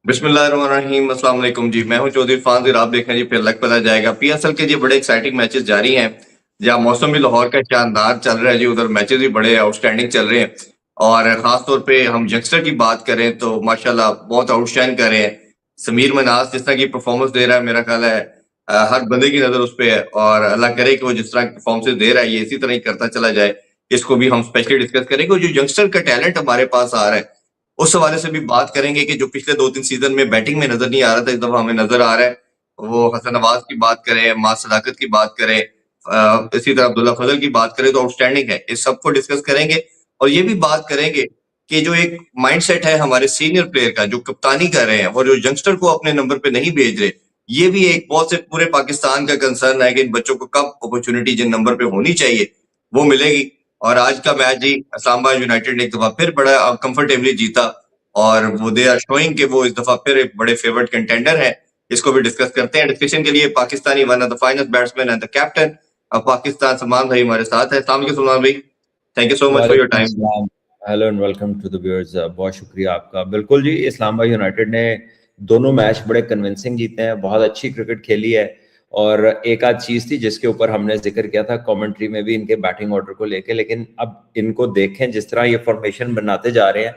बिस्मिल्लाहिर्रहमानिर्रहीम। अस्सलाम वालेकुम जी, मैं हूं चौधरी फाजिल। आप देखें जी, फिर लग पता जाएगा। पीएसएल के जी बड़े एक्साइटिंग मैचेस जारी हैं, जहां मौसम भी लाहौर का शानदार चल रहा है जी। उधर मैचेस भी बड़े आउटस्टैंडिंग चल रहे हैं और खास तौर पे हम यंगस्टर की बात करें तो माशाल्लाह बहुत आउटशाइन कर रहे हैं। समीर मनास जिस तरह की परफॉर्मेंस दे रहा है, मेरा ख्याल है हर बंदे की नजर उस पे है और अल्लाह करे कि वो जिस तरह की परफॉर्मेंस दे रहा है ये इसी तरह ही करता चला जाए। इसको भी हम स्पेशली डिस्कस करेंगे। जो यंगस्टर का टैलेंट हमारे पास आ रहा है उस हवाले से भी बात करेंगे कि जो पिछले 2-3 सीजन में बैटिंग में नजर नहीं आ रहा था, इस दफा हमें नजर आ रहा है। वो हसन नवाज की बात करें, मां सदाकत की बात करें, इसी तरह अब्दुल्ला फजल की बात करें तो आउटस्टैंडिंग है। इस सबको डिस्कस करेंगे और ये भी बात करेंगे कि जो एक माइंडसेट है हमारे सीनियर प्लेयर का, जो कप्तानी कर रहे हैं और जो यंगस्टर को अपने नंबर पे नहीं भेज रहे, ये भी एक बहुत से पूरे पाकिस्तान का कंसर्न है कि इन बच्चों को कब अपॉर्चुनिटी जिन नंबर पे होनी चाहिए वो मिलेगी। और आज का मैच जी इस्लामाबाद यूनाइटेड ने एक दफा फिर बड़ा कंफर्टेबली जीता और वो दे आर शोइंग कि वो इस दफा फिर एक बड़े फेवरेट कंटेंडर है। इसको भी डिस्कस करते हैं। डिस्कशन के लिए Pakistani one of the finest batsman and the captain of Pakistan Salman भाई हमारे साथ है। अस्सलाम वालेकुम सलमान भाई, thank you so much for your वालेकुम टाइम। अस्सलाम। Hello and welcome to the viewers. बहुत शुक्रिया आपका। बिल्कुल जी, इस्लामाबाद यूनाइटेड ने दोनों मैच बड़े कन्विंसिंग जीते हैं, बहुत अच्छी क्रिकेट खेली है। और एक आध चीज थी जिसके ऊपर हमने जिक्र किया था कमेंट्री में भी, इनके बैटिंग ऑर्डर को लेके, लेकिन अब इनको देखें जिस तरह ये फॉर्मेशन बनाते जा रहे हैं,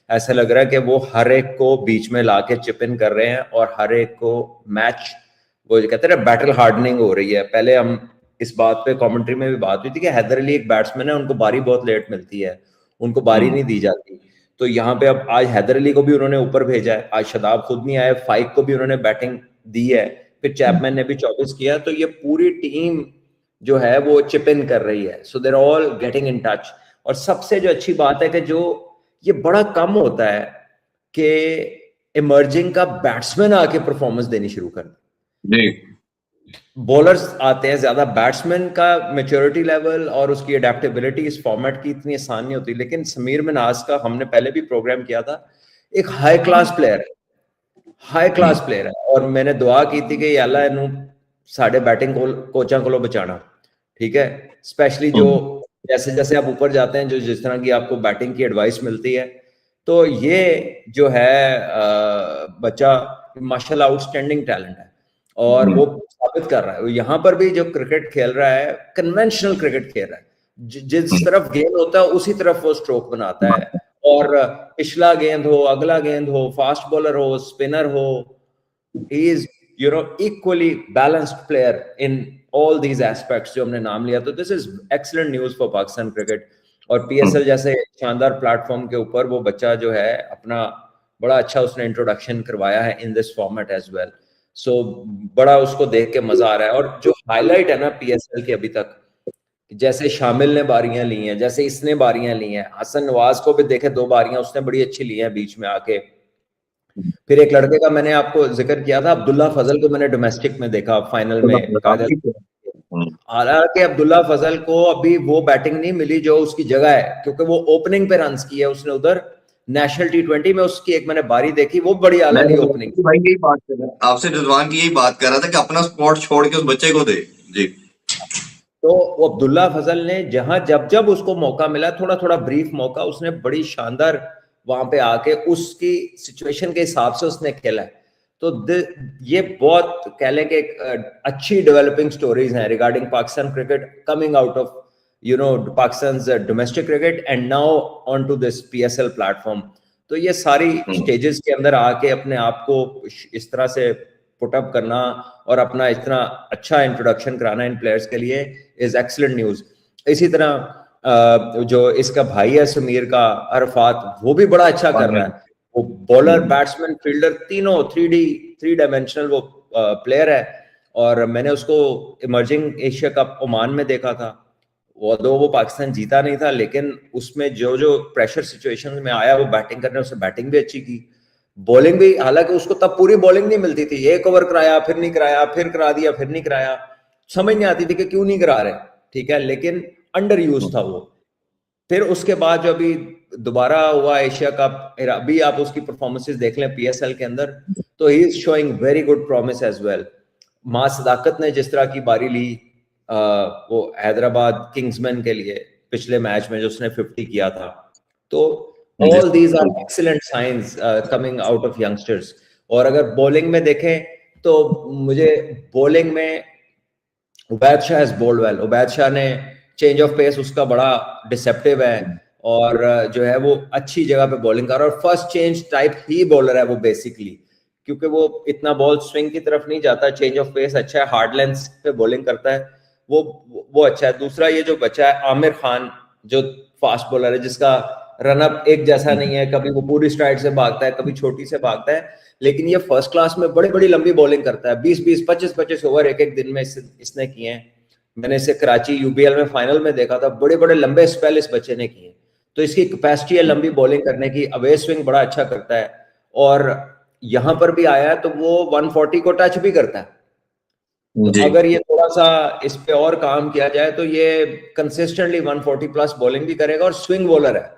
ऐसा लग रहा है कि वो हर एक को बीच में ला के चिप इन कर रहे हैं और हर एक को मैच, वो जो कहते हैं बैटल हार्डनिंग हो रही है। पहले हम इस बात पे कमेंट्री में भी बात हुई थी कि हैदर अली एक बैट्समैन है, उनको बारी बहुत लेट मिलती है, उनको बारी नहीं दी जाती। तो यहाँ पे अब आज हैदर अली को भी उन्होंने ऊपर भेजा है, आज शदाब खुद नहीं आए, फाइक को भी उन्होंने बैटिंग दी है, फिर चैपमैन ने भी 24 किया। तो ये पूरी टीम जो है वो चिप इन कर रही है। सो देर ऑल गेटिंग इन टच। और सबसे जो अच्छी बात है कि जो ये बड़ा कम होता है कि इमर्जिंग का बैट्समैन आके परफॉर्मेंस देनी शुरू कर दे। बॉलर्स आते हैं ज्यादा, बैट्समैन का मैच्योरिटी लेवल और उसकी अडेप्टेबिलिटी इस फॉर्मेट की इतनी आसान नहीं होती। लेकिन समीर मिनाज का हमने पहले भी प्रोग्राम किया था, एक हाई क्लास प्लेयर है, हाई क्लास प्लेयर है। और मैंने दुआ की थी कि अल्लाह इनू साढ़े बैटिंग कोचा को बचाना, ठीक है। स्पेशली जो जैसे जैसे आप ऊपर जाते हैं, जो जिस तरह की आपको बैटिंग की एडवाइस मिलती है, तो ये जो है बच्चा माशाल्लाह आउटस्टैंडिंग टैलेंट है और वो साबित कर रहा है। यहाँ पर भी जो क्रिकेट खेल रहा है, कन्वेंशनल क्रिकेट खेल रहा है, जिस तरफ गेंद होता है उसी तरफ वो स्ट्रोक बनाता है। और पिछला गेंद हो, अगला गेंद हो, फास्ट बॉलर हो, स्पिनर हो, he is equally balanced player in all these aspects जो हमने नाम लिया। तो this is excellent news for Pakistan cricket. और पीएसएल जैसे शानदार प्लेटफॉर्म के ऊपर वो बच्चा जो है अपना बड़ा अच्छा उसने इंट्रोडक्शन करवाया है in this format as well. So बड़ा उसको देख के मजा आ रहा है। और जो हाईलाइट है ना पीएसएल की अभी तक, जैसे शामिल ने बारियां ली हैं, जैसे इसने बारियां ली हैं, हसन नवाज को भी देखे 2 बारियां उसने बड़ी अच्छी ली हैं बीच में आके। फिर एक लड़के का मैंने आपको जिक्र किया था, अब्दुल्ला फजल को मैंने डोमेस्टिक में देखा फाइनल में कागज। हालांकि अब्दुल्ला फजल को अभी वो बैटिंग नहीं मिली जो उसकी जगह है, क्योंकि वो ओपनिंग पे रन्स की है उसने उधर नेशनल टी20 में। उसकी एक मैंने बारी देखी, वो बड़ी आला की ओपनिंग। भाई यही बात कर रहा था आपसे, रिजवान की यही बात कर रहा था कि अपना स्पॉट छोड़ के उस बच्चे को दे जी। तो वो अब्दुल्ला फजल ने जहां जब जब उसको मौका मिला, थोड़ा थोड़ा ब्रीफ मौका, उसने बड़ी शानदार वहां पे आके उसकी सिचुएशन के हिसाब से उसने खेला है। तो ये बहुत कह लें कि अच्छी डेवलपिंग स्टोरीज हैं regarding Pakistan cricket coming out of Pakistan domestic cricket and now on to this PSL platform. तो ये सारी स्टेजेस के अंदर आके अपने आप को इस तरह से पुटअप करना और अपना इतना अच्छा इंट्रोडक्शन कराना इन प्लेयर्स के लिए इज एक्सीलेंट न्यूज। इसी तरह जो इसका भाई है समीर का, अरफात, वो भी बड़ा अच्छा कर रहा है। वो बॉलर, बैट्समैन, फील्डर, तीनों 3 डायमेंशनल वो प्लेयर है। और मैंने उसको इमर्जिंग एशिया कप ओमान में देखा था, वो पाकिस्तान जीता नहीं था, लेकिन उसमें जो जो प्रेशर सिचुएशन में आया वो बैटिंग करने, उसने बैटिंग भी अच्छी की, बॉलिंग भी। हालांकि उसको तब पूरी बॉलिंग नहीं मिलती थी, एक ओवर कराया फिर नहीं कराया, फिर करा दिया फिर नहीं कराया, समझ नहीं आती थी कि क्यों नहीं करा रहे, ठीक है। लेकिन अंडर यूज था वो। फिर उसके बाद जो अभी दोबारा हुआ एशिया कप, अभी आप उसकी परफॉर्मेंसेस देख लें पीएसएल के अंदर, तो he is showing very good promise as well. मां सदाकत ने जिस तरह की बारी ली वो हैदराबाद किंग्समैन के लिए पिछले मैच में जो उसने 50 किया था, तो all these are excellent signs coming out of youngsters। और अगर बॉलिंग में देखें तो मुझे बॉलिंग में Ubaid Shah has bowled well. Ubaid Shah ने चेंज ऑफ पेस उसका बड़ा डिसेप्टिव है और जो है वो अच्छी जगह पे बॉलिंग कर रहा है और फर्स्ट चेंज टाइप ही बॉलर है वो बेसिकली, क्योंकि वो इतना बॉल स्विंग की तरफ नहीं जाता, चेंज ऑफ पेस अच्छा है, हार्ड लेंथ पे बॉलिंग करता है, वो अच्छा है। दूसरा ये जो बचा है आमिर खान जो फास्ट बॉलर है जिसका रनअप एक जैसा नहीं है, कभी वो पूरी स्ट्राइड से भागता है कभी छोटी से भागता है, लेकिन ये फर्स्ट क्लास में बड़ी बड़ी लंबी बॉलिंग करता है। 20-20 25-25 ओवर एक एक दिन में इसने किए हैं। मैंने इसे कराची यूबीएल में फाइनल में देखा था, बड़े बड़े लंबे स्पेल इस बच्चे ने किए। तो इसकी कैपेसिटी है लंबी बॉलिंग करने की, अवे स्विंग बड़ा अच्छा करता है और यहां पर भी आया है तो वो 140 को टच भी करता है। तो अगर ये थोड़ा सा इस पे और काम किया जाए तो ये कंसिस्टेंटली 140 प्लस बॉलिंग भी करेगा और स्विंग बॉलर है।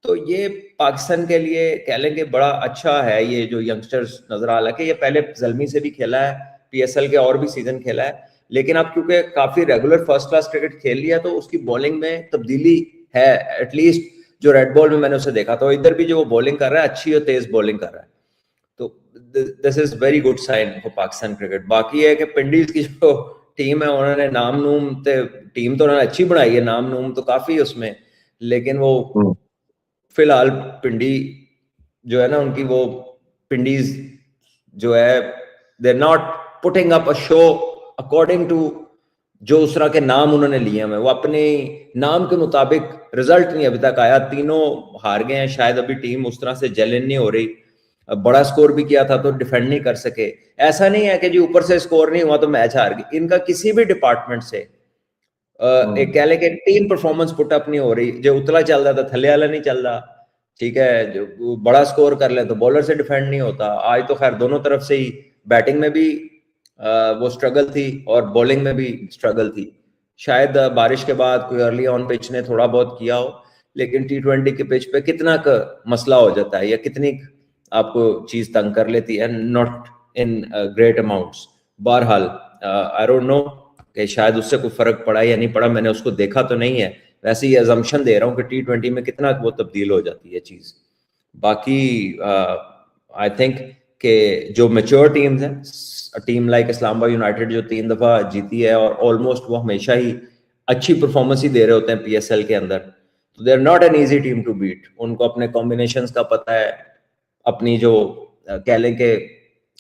तो ये पाकिस्तान के लिए कह लेंगे बड़ा अच्छा है ये जो यंगस्टर्स नजर आ रहा है। ये पहले जल्मी से भी खेला है, पीएसएल के और भी सीजन खेला है, लेकिन अब क्योंकि काफी रेगुलर फर्स्ट क्लास क्रिकेट खेल लिया तो उसकी बॉलिंग में तब्दीली है। एटलीस्ट जो रेड बॉल में मैंने उसे देखा था, इधर भी जो वो बॉलिंग कर रहा है अच्छी और तेज बॉलिंग कर रहा है। तो this is very good sign for Pakistan cricket. बाकी है कि पिंडीज की जो टीम है उन्होंने नाम नूम टीम तो उन्होंने अच्छी बनाई है, नाम नूम तो काफी उसमें, लेकिन वो फिलहाल पिंडी जो है ना उनकी वो पिंडीज जो है they are not putting up a show according to जो उस तरह के नाम उन्होंने लिए हैं, वो अपने नाम के मुताबिक रिजल्ट नहीं अभी तक आया, तीनों हार गए हैं। शायद अभी टीम उस तरह से जेलिन नहीं हो रही, बड़ा स्कोर भी किया था तो डिफेंड नहीं कर सके। ऐसा नहीं है कि जी ऊपर से स्कोर नहीं हुआ तो मैच हार गई, इनका किसी भी डिपार्टमेंट से एक कह ले कि टीम परफॉर्मेंस पुटअप नहीं हो रही। जो उतला चल रहा था थले वाला नहीं चल रहा, ठीक है, जो बड़ा स्कोर कर ले तो बॉलर से डिफेंड नहीं होता। आज तो खैर दोनों तरफ से ही, बैटिंग में भी वो स्ट्रगल थी और बॉलिंग में भी स्ट्रगल थी। शायद बारिश के बाद कोई अर्ली ऑन पिच ने थोड़ा बहुत किया हो, लेकिन T20 के पिच पे कितना का मसला हो जाता है या कितनी आपको चीज तंग कर लेती है, नॉट इन ग्रेट अमाउंट्स। बहरहाल आई डोंट नो कि शायद उससे कोई फर्क पड़ा या नहीं पड़ा, मैंने उसको देखा तो नहीं है, वैसे ही अजम्पशन दे रहा हूँ कि T20 में कितना वो तब्दील हो जाती है चीज। बाकी आई थिंक कि जो मेच्योर टीम्स हैं, टीम लाइक इस्लामाबाद यूनाइटेड जो 3 दफा जीती है और ऑलमोस्ट वो हमेशा ही अच्छी परफॉर्मेंस ही दे रहे होते हैं पीएसएल के अंदर, तो they are not an easy team to beat. उनको अपने कॉम्बिनेशंस का पता है, अपनी जो कह लें कि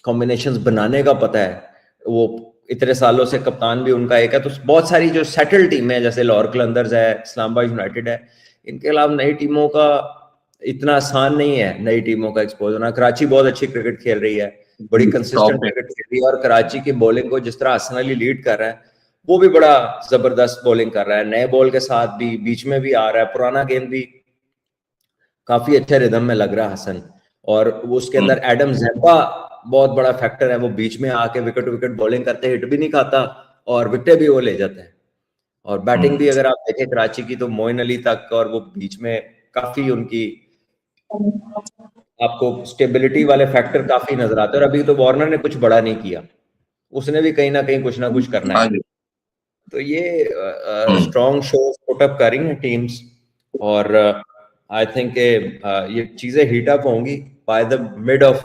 कॉम्बिनेशंस बनाने का पता है, वो इतने सालों से कप्तान भी उनका एक है। तो बहुत सारी जो सेटल टीम है जैसे लाहौर कलंदर्स है, इस्लामाबाद यूनाइटेड है, इनके अलावा नई टीमों का इतना आसान नहीं है नई टीमों का एक्सपोज होना। कराची बहुत अच्छी क्रिकेट खेल रही है, बड़ी कंसिस्टेंट क्रिकेट खेल रही है और कराची की बॉलिंग को जिस तरह हसन अली लीड कर रहा है, वो भी बड़ा जबरदस्त बॉलिंग कर रहा है, नए बॉल के साथ भी, बीच में भी आ रहा है, पुराना गेंद भी काफी अच्छे रिदम में लग रहा है हसन। और उसके अंदर एडम ज़ेम्पा बहुत बड़ा फैक्टर है, वो बीच में आके विकेट बॉलिंग करते, हिट भी नहीं खाता और विकेट भी वो ले जाते हैं। और बैटिंग भी अगर आप देखें कराची की तो मोइन अली तक और वो बीच में काफी उनकी आपको स्टेबिलिटी वाले फैक्टर काफी नजर आते हैं। और अभी तो वार्नर ने कुछ बड़ा नहीं किया, उसने भी कहीं ना कहीं कुछ ना कुछ करना है। तो ये स्ट्रॉन्ग शोज पुट अप कर रही हैं टीम्स और आई थिंक ये चीजें हीट अप होंगी by the mid of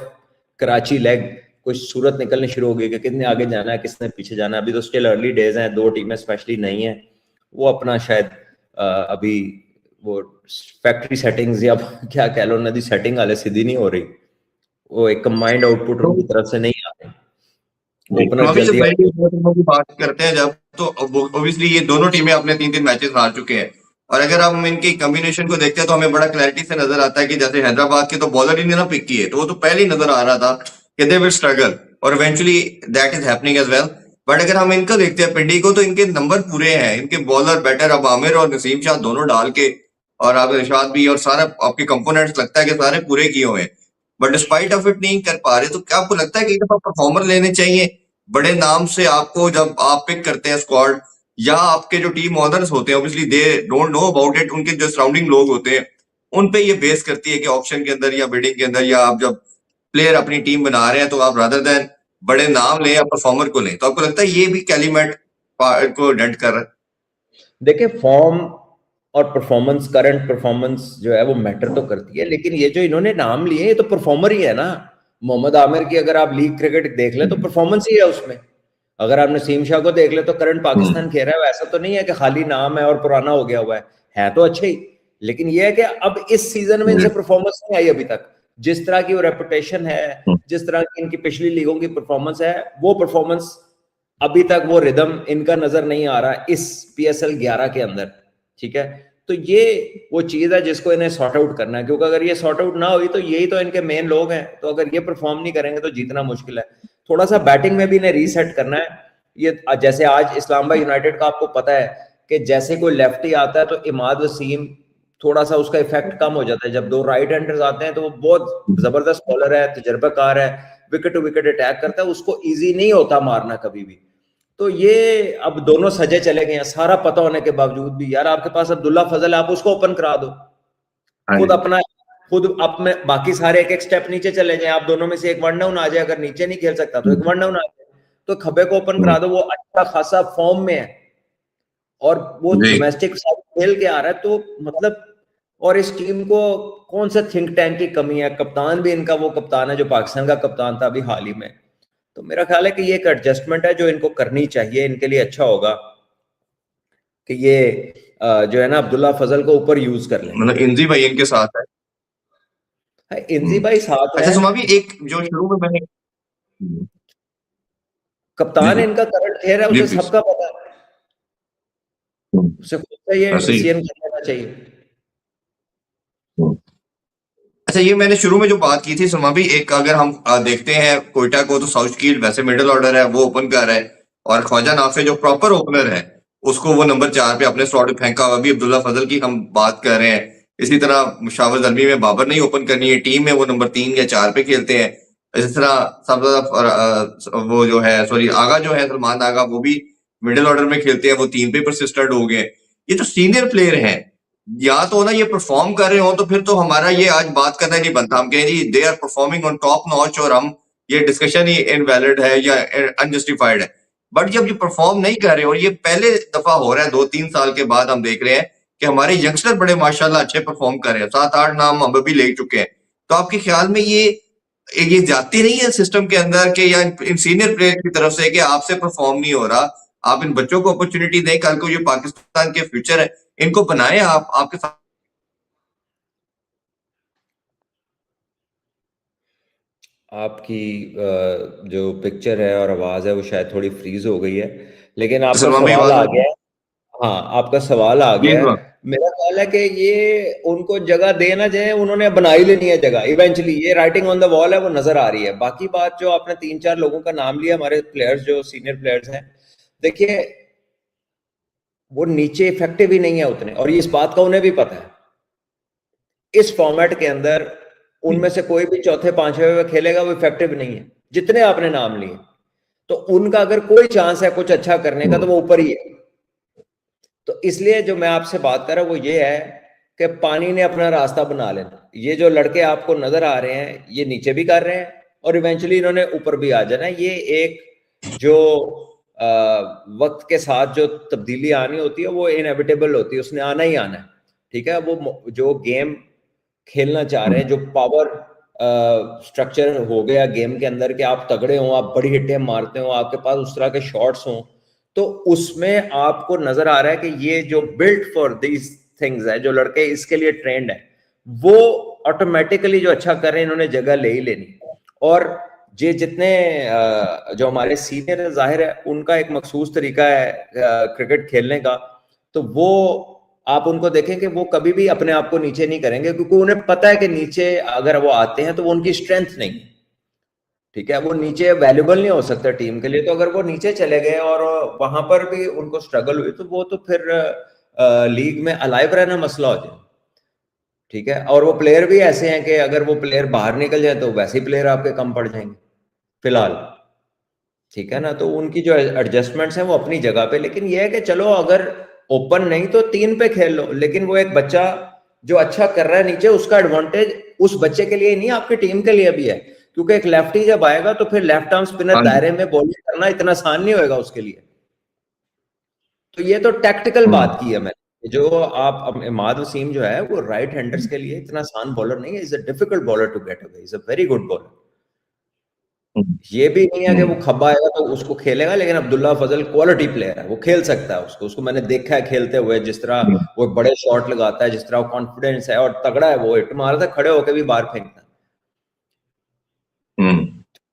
Karachi leg. कुछ सूरत निकलनी शुरू होगी कि कितने आगे जाना है, किसने पीछे जाना है। अभी तो स्टिल अर्ली डेज हैं, 2 टीमें स्पेशली नहीं है, वो अपना शायद अभी वो फैक्ट्री सेटिंग्स या क्या कह लो नदी सेटिंग वाले सीधी नहीं हो रही, वो एक कंबाइंड आउटपुट उनकी तरफ से नहीं आ रही। बात करते हैं जब तो ऑब्वियसली ये दोनों टीमें अपने 3-3 मैचेस हार चुके हैं और अगर हम इनकी कॉम्बिनेशन को देखते हैं तो हमें बड़ा क्लैरिटी से नजर आता है कि जैसे हैदराबाद के तो बॉलर ही नहीं ना पिक किए, तो वो तो पहले ही नजर आ रहा था कि दे विल स्ट्रगल और eventually that is happening as well. But अगर हम इनका देखते हैं पिंडी को, तो इनके नंबर पूरे हैं, इनके बॉलर बैटर अब आमिर और नसीम शाह दोनों डाल के और अब इरशाद भी और सारा आपके कंपोनेंट्स लगता है कि सारे पूरे किए हुए हैं, बट डिस्पाइट ऑफ इट नहीं कर पा रहे। तो क्या आपको लगता है कि एक दफा परफॉर्मर लेने चाहिए बड़े नाम से आपको जब आप पिक करते हैं स्क्वाड, या आपके जो टीम ऑनर्स होते हैं obviously they don't know about it, उनके जो सराउंडिंग लोग होते हैं उन पे ये बेस करती है कि ऑप्शन के अंदर या बिडिंग के अंदर या आप जब प्लेयर अपनी टीम बना रहे हैं तो आप रादर देन बड़े नाम लें या परफॉर्मर को लें, तो आपको लगता है ये भी कैलीमेट को डेंट कर रहा है? देखिए फॉर्म और परफॉर्मेंस, करंट परफॉर्मेंस जो है वो मैटर तो करती है, लेकिन ये जो इन्होंने नाम लिए ये तो परफॉर्मर ही है ना। मोहम्मद आमिर की अगर आप लीग क्रिकेट देख ले तो परफॉर्मेंस ही है उसमें। अगर आप नसीम शाह को देख ले तो करंट पाकिस्तान खेल रहा है, ऐसा तो नहीं है कि खाली नाम है और पुराना हो गया हुआ है तो अच्छे ही, लेकिन ये है कि अब इस सीजन में इनसे परफॉर्मेंस नहीं आई अभी तक। जिस तरह की वो रेपुटेशन है, जिस तरह की इनकी पिछली लीगों की परफॉर्मेंस है, वो परफॉर्मेंस अभी तक वो रिदम इनका नजर नहीं आ रहा इस PSL 11 के अंदर। ठीक है, तो ये वो चीज है जिसको इन्हें सॉर्ट आउट करना है, क्योंकि अगर ये सॉर्ट आउट ना हुई तो यही तो इनके मेन लोग हैं, तो अगर ये परफॉर्म नहीं करेंगे तो जीतना मुश्किल है। थोड़ा सा बैटिंग में भी इन्हें रीसेट करना है। ये जैसे आज इस्लामाबाद यूनाइटेड का आपको पता है कि जैसे कोई लेफ्टी आता है तो इमाद वसीम थोड़ा सा उसका इफेक्ट कम हो जाता है। जब दो राइट हैंडर्स आते हैं तो वो बहुत जबरदस्त बॉलर है, तजर्बाकार है, विकेट टू विकेट अटैक करता है, उसको ईजी नहीं होता मारना कभी भी। तो ये अब दोनों सजे चले गए हैं, सारा पता होने के बावजूद भी। यार आपके पास अब्दुल्ला फजल, आप उसको ओपन करा दो, खुद अपने बाकी सारे एक एक स्टेप नीचे चले जाए, आप दोनों में से एक वन डाउन आ जाए, अगर नीचे नहीं खेल सकता तो एक वन डाउन आ जाए, तो खब्बे को ओपन करा दो, वो अच्छा खासा फॉर्म में है और वो डोमेस्टिक खेल के आ रहा है, तो मतलब और इस टीम को कौन सा थिंक टैंक की कमी है। कप्तान भी इनका वो कप्तान है जो पाकिस्तान का कप्तान था अभी हाल ही में। तो मेरा ख्याल है कि ये एक एडजस्टमेंट है जो इनको करनी चाहिए, इनके लिए अच्छा होगा कि ये जो है ना अब्दुल्ला फजल को ऊपर यूज कर लें। मतलब इंजी भाई इनके साथ है, इंजी भाई साथ अच्छा है। सुमा भी एक जो शुरू में मैंने जी कप्तान जी इनका करंट खेल है, जी उसे प्लीज सबका पता है, उसे खुद से ये ऐसे ही डिसीजन कर लेना चाहिए। अच्छा ये मैंने शुरू में जो बात की थी सुमा भी, एक अगर हम देखते हैं कोयटा को, तो साउथकील वैसे मिडिल ऑर्डर है, वो ओपन कर रहा है, और ख्वाजा नाफे जो प्रॉपर ओपनर है उसको वो नंबर 4 पे अपने स्लॉट में फेंका हुआ। अभी अब्दुल्ला फजल की हम बात कर रहे हैं, इसी तरह मुशावर जलमी में बाबर नहीं ओपन करनी है, टीम में वो नंबर 3 या 4 पे खेलते हैं। इसी तरह वो जो है सॉरी आगा जो है सलमान आगा, वो भी मिडिल ऑर्डर में खेलते हैं, वो 3 पे परसिस्टेंट हो गए। ये जो सीनियर प्लेयर हैं, या तो ना ये परफॉर्म कर रहे हो तो फिर तो हमारा ये आज बात करना ही नहीं बनता, हम कहें जी they are performing on top notch, और हम ये डिस्कशन ही इनवैलिड है या अनजस्टिफाइड है। बट जब ये परफॉर्म नहीं कर रहे, और ये पहले दफा हो रहा है 2-3 साल के बाद हम देख रहे हैं कि हमारे यंगस्टर बड़े माशाल्लाह अच्छे परफॉर्म कर रहे हैं, 7-8 नाम हम अभी ले चुके हैं। तो आपके ख्याल में ये जाती नहीं है सिस्टम के अंदर के, या इन सीनियर प्लेयर की तरफ से कि आपसे परफॉर्म नहीं हो रहा, आप इन बच्चों को अपॉर्चुनिटी दें, कल को ये पाकिस्तान के फ्यूचर है, इनको बनाए आप आपके साथ। आपकी जो पिक्चर है और आवाज है वो शायद थोड़ी फ्रीज हो गई है, लेकिन आपका सलमान भाई सवाल आवाज आ आ गया है। हाँ, आपका सवाल आ जी गया है। मेरा ख्याल है कि ये उनको जगह देना चाहिए, उन्होंने बना ही लेनी है जगह इवेंचुअली, ये राइटिंग ऑन द वॉल है, वो नजर आ रही है। बाकी बात जो आपने 3-4 लोगों का नाम लिया, हमारे प्लेयर्स जो सीनियर प्लेयर्स हैं, देखिए वो नीचे इफेक्टिव ही नहीं है उतने, और इस बात का उन्हें भी पता है। इस फॉर्मेट के अंदर उनमें से कोई भी चौथे पांचवे में खेलेगा वो इफेक्टिव नहीं है, जितने आपने नाम लिए। तो उनका अगर कोई चांस है कुछ अच्छा करने का तो वो ऊपर ही है। तो इसलिए जो मैं आपसे बात कर रहा हूं वो ये है कि पानी ने अपना रास्ता बना लेना। ये जो लड़के आपको नजर आ रहे हैं ये नीचे भी कर रहे हैं और इवेंचुअली इन्होंने ऊपर भी आ जाना। ये एक जो वक्त के साथ जो तब्दीली आनी होती है वो इनएविटेबल होती है, उसने आना ही आना है। ठीक है, वो जो गेम खेलना चाह रहे हैं, जो पावर स्ट्रक्चर हो गया गेम के अंदर कि आप तगड़े हो, आप बड़ी हिटें मारते हो, आपके पास उस तरह के शॉट्स हों, तो उसमें आपको नजर आ रहा है कि ये जो बिल्ट फॉर दीज थिंग्स है, जो लड़के इसके लिए ट्रेंड है, वो ऑटोमेटिकली जो अच्छा कर रहे हैं इन्होंने जगह ले ही लेनी। और ये जितने जो हमारे सीनियर है, जाहिर है उनका एक मखसूस तरीका है क्रिकेट खेलने का, तो वो आप उनको देखें कि वो कभी भी अपने आप को नीचे नहीं करेंगे, क्योंकि उन्हें पता है कि नीचे अगर वो आते हैं तो वो उनकी स्ट्रेंथ नहीं, ठीक है, वो नीचे वैल्यूबल नहीं हो सकता टीम के लिए। तो अगर वो नीचे चले गए और वहां पर भी उनको स्ट्रगल हुई तो वो तो फिर लीग में अलाइव रहना मसला हो जाए। ठीक है, और वो प्लेयर भी ऐसे हैं कि अगर वो प्लेयर बाहर निकल जाए तो वैसे ही प्लेयर आपके कम पड़ जाएंगे फिलहाल। ठीक है ना, तो उनकी जो एडजस्टमेंट्स हैं वो अपनी जगह पे, लेकिन ये है कि चलो अगर ओपन नहीं तो 3 पे खेल लो, लेकिन वो एक बच्चा जो अच्छा कर रहा है नीचे, उसका एडवांटेज उस बच्चे के लिए नहीं आपकी टीम के लिए भी है, क्योंकि एक लेफ्टी जब आएगा तो फिर लेफ्ट आर्म स्पिनर हाँ जी दायरे में बॉलिंग करना इतना आसान नहीं होगा उसके लिए। तो ये तो टैक्टिकल बात की है मैंने, जो आप अब इमाद वसीम जो है वो राइट हैंडर्स के लिए इतना आसान बॉलर नहीं है, is a difficult bowler to get away, is a very good bowler. ये भी नहीं है कि वो खब्बा आएगा तो उसको खेलेगा, लेकिन अब्दुल्ला फजल क्वालिटी प्लेयर है, वो खेल सकता है उसको मैंने देखा है खेलते हुए, जिस तरह वो बड़े शॉट लगाता है, जिस तरह वो कॉन्फिडेंस है और तगड़ा है, वो हिट मारता है, खड़े होकर भी बाहर फेंकता है।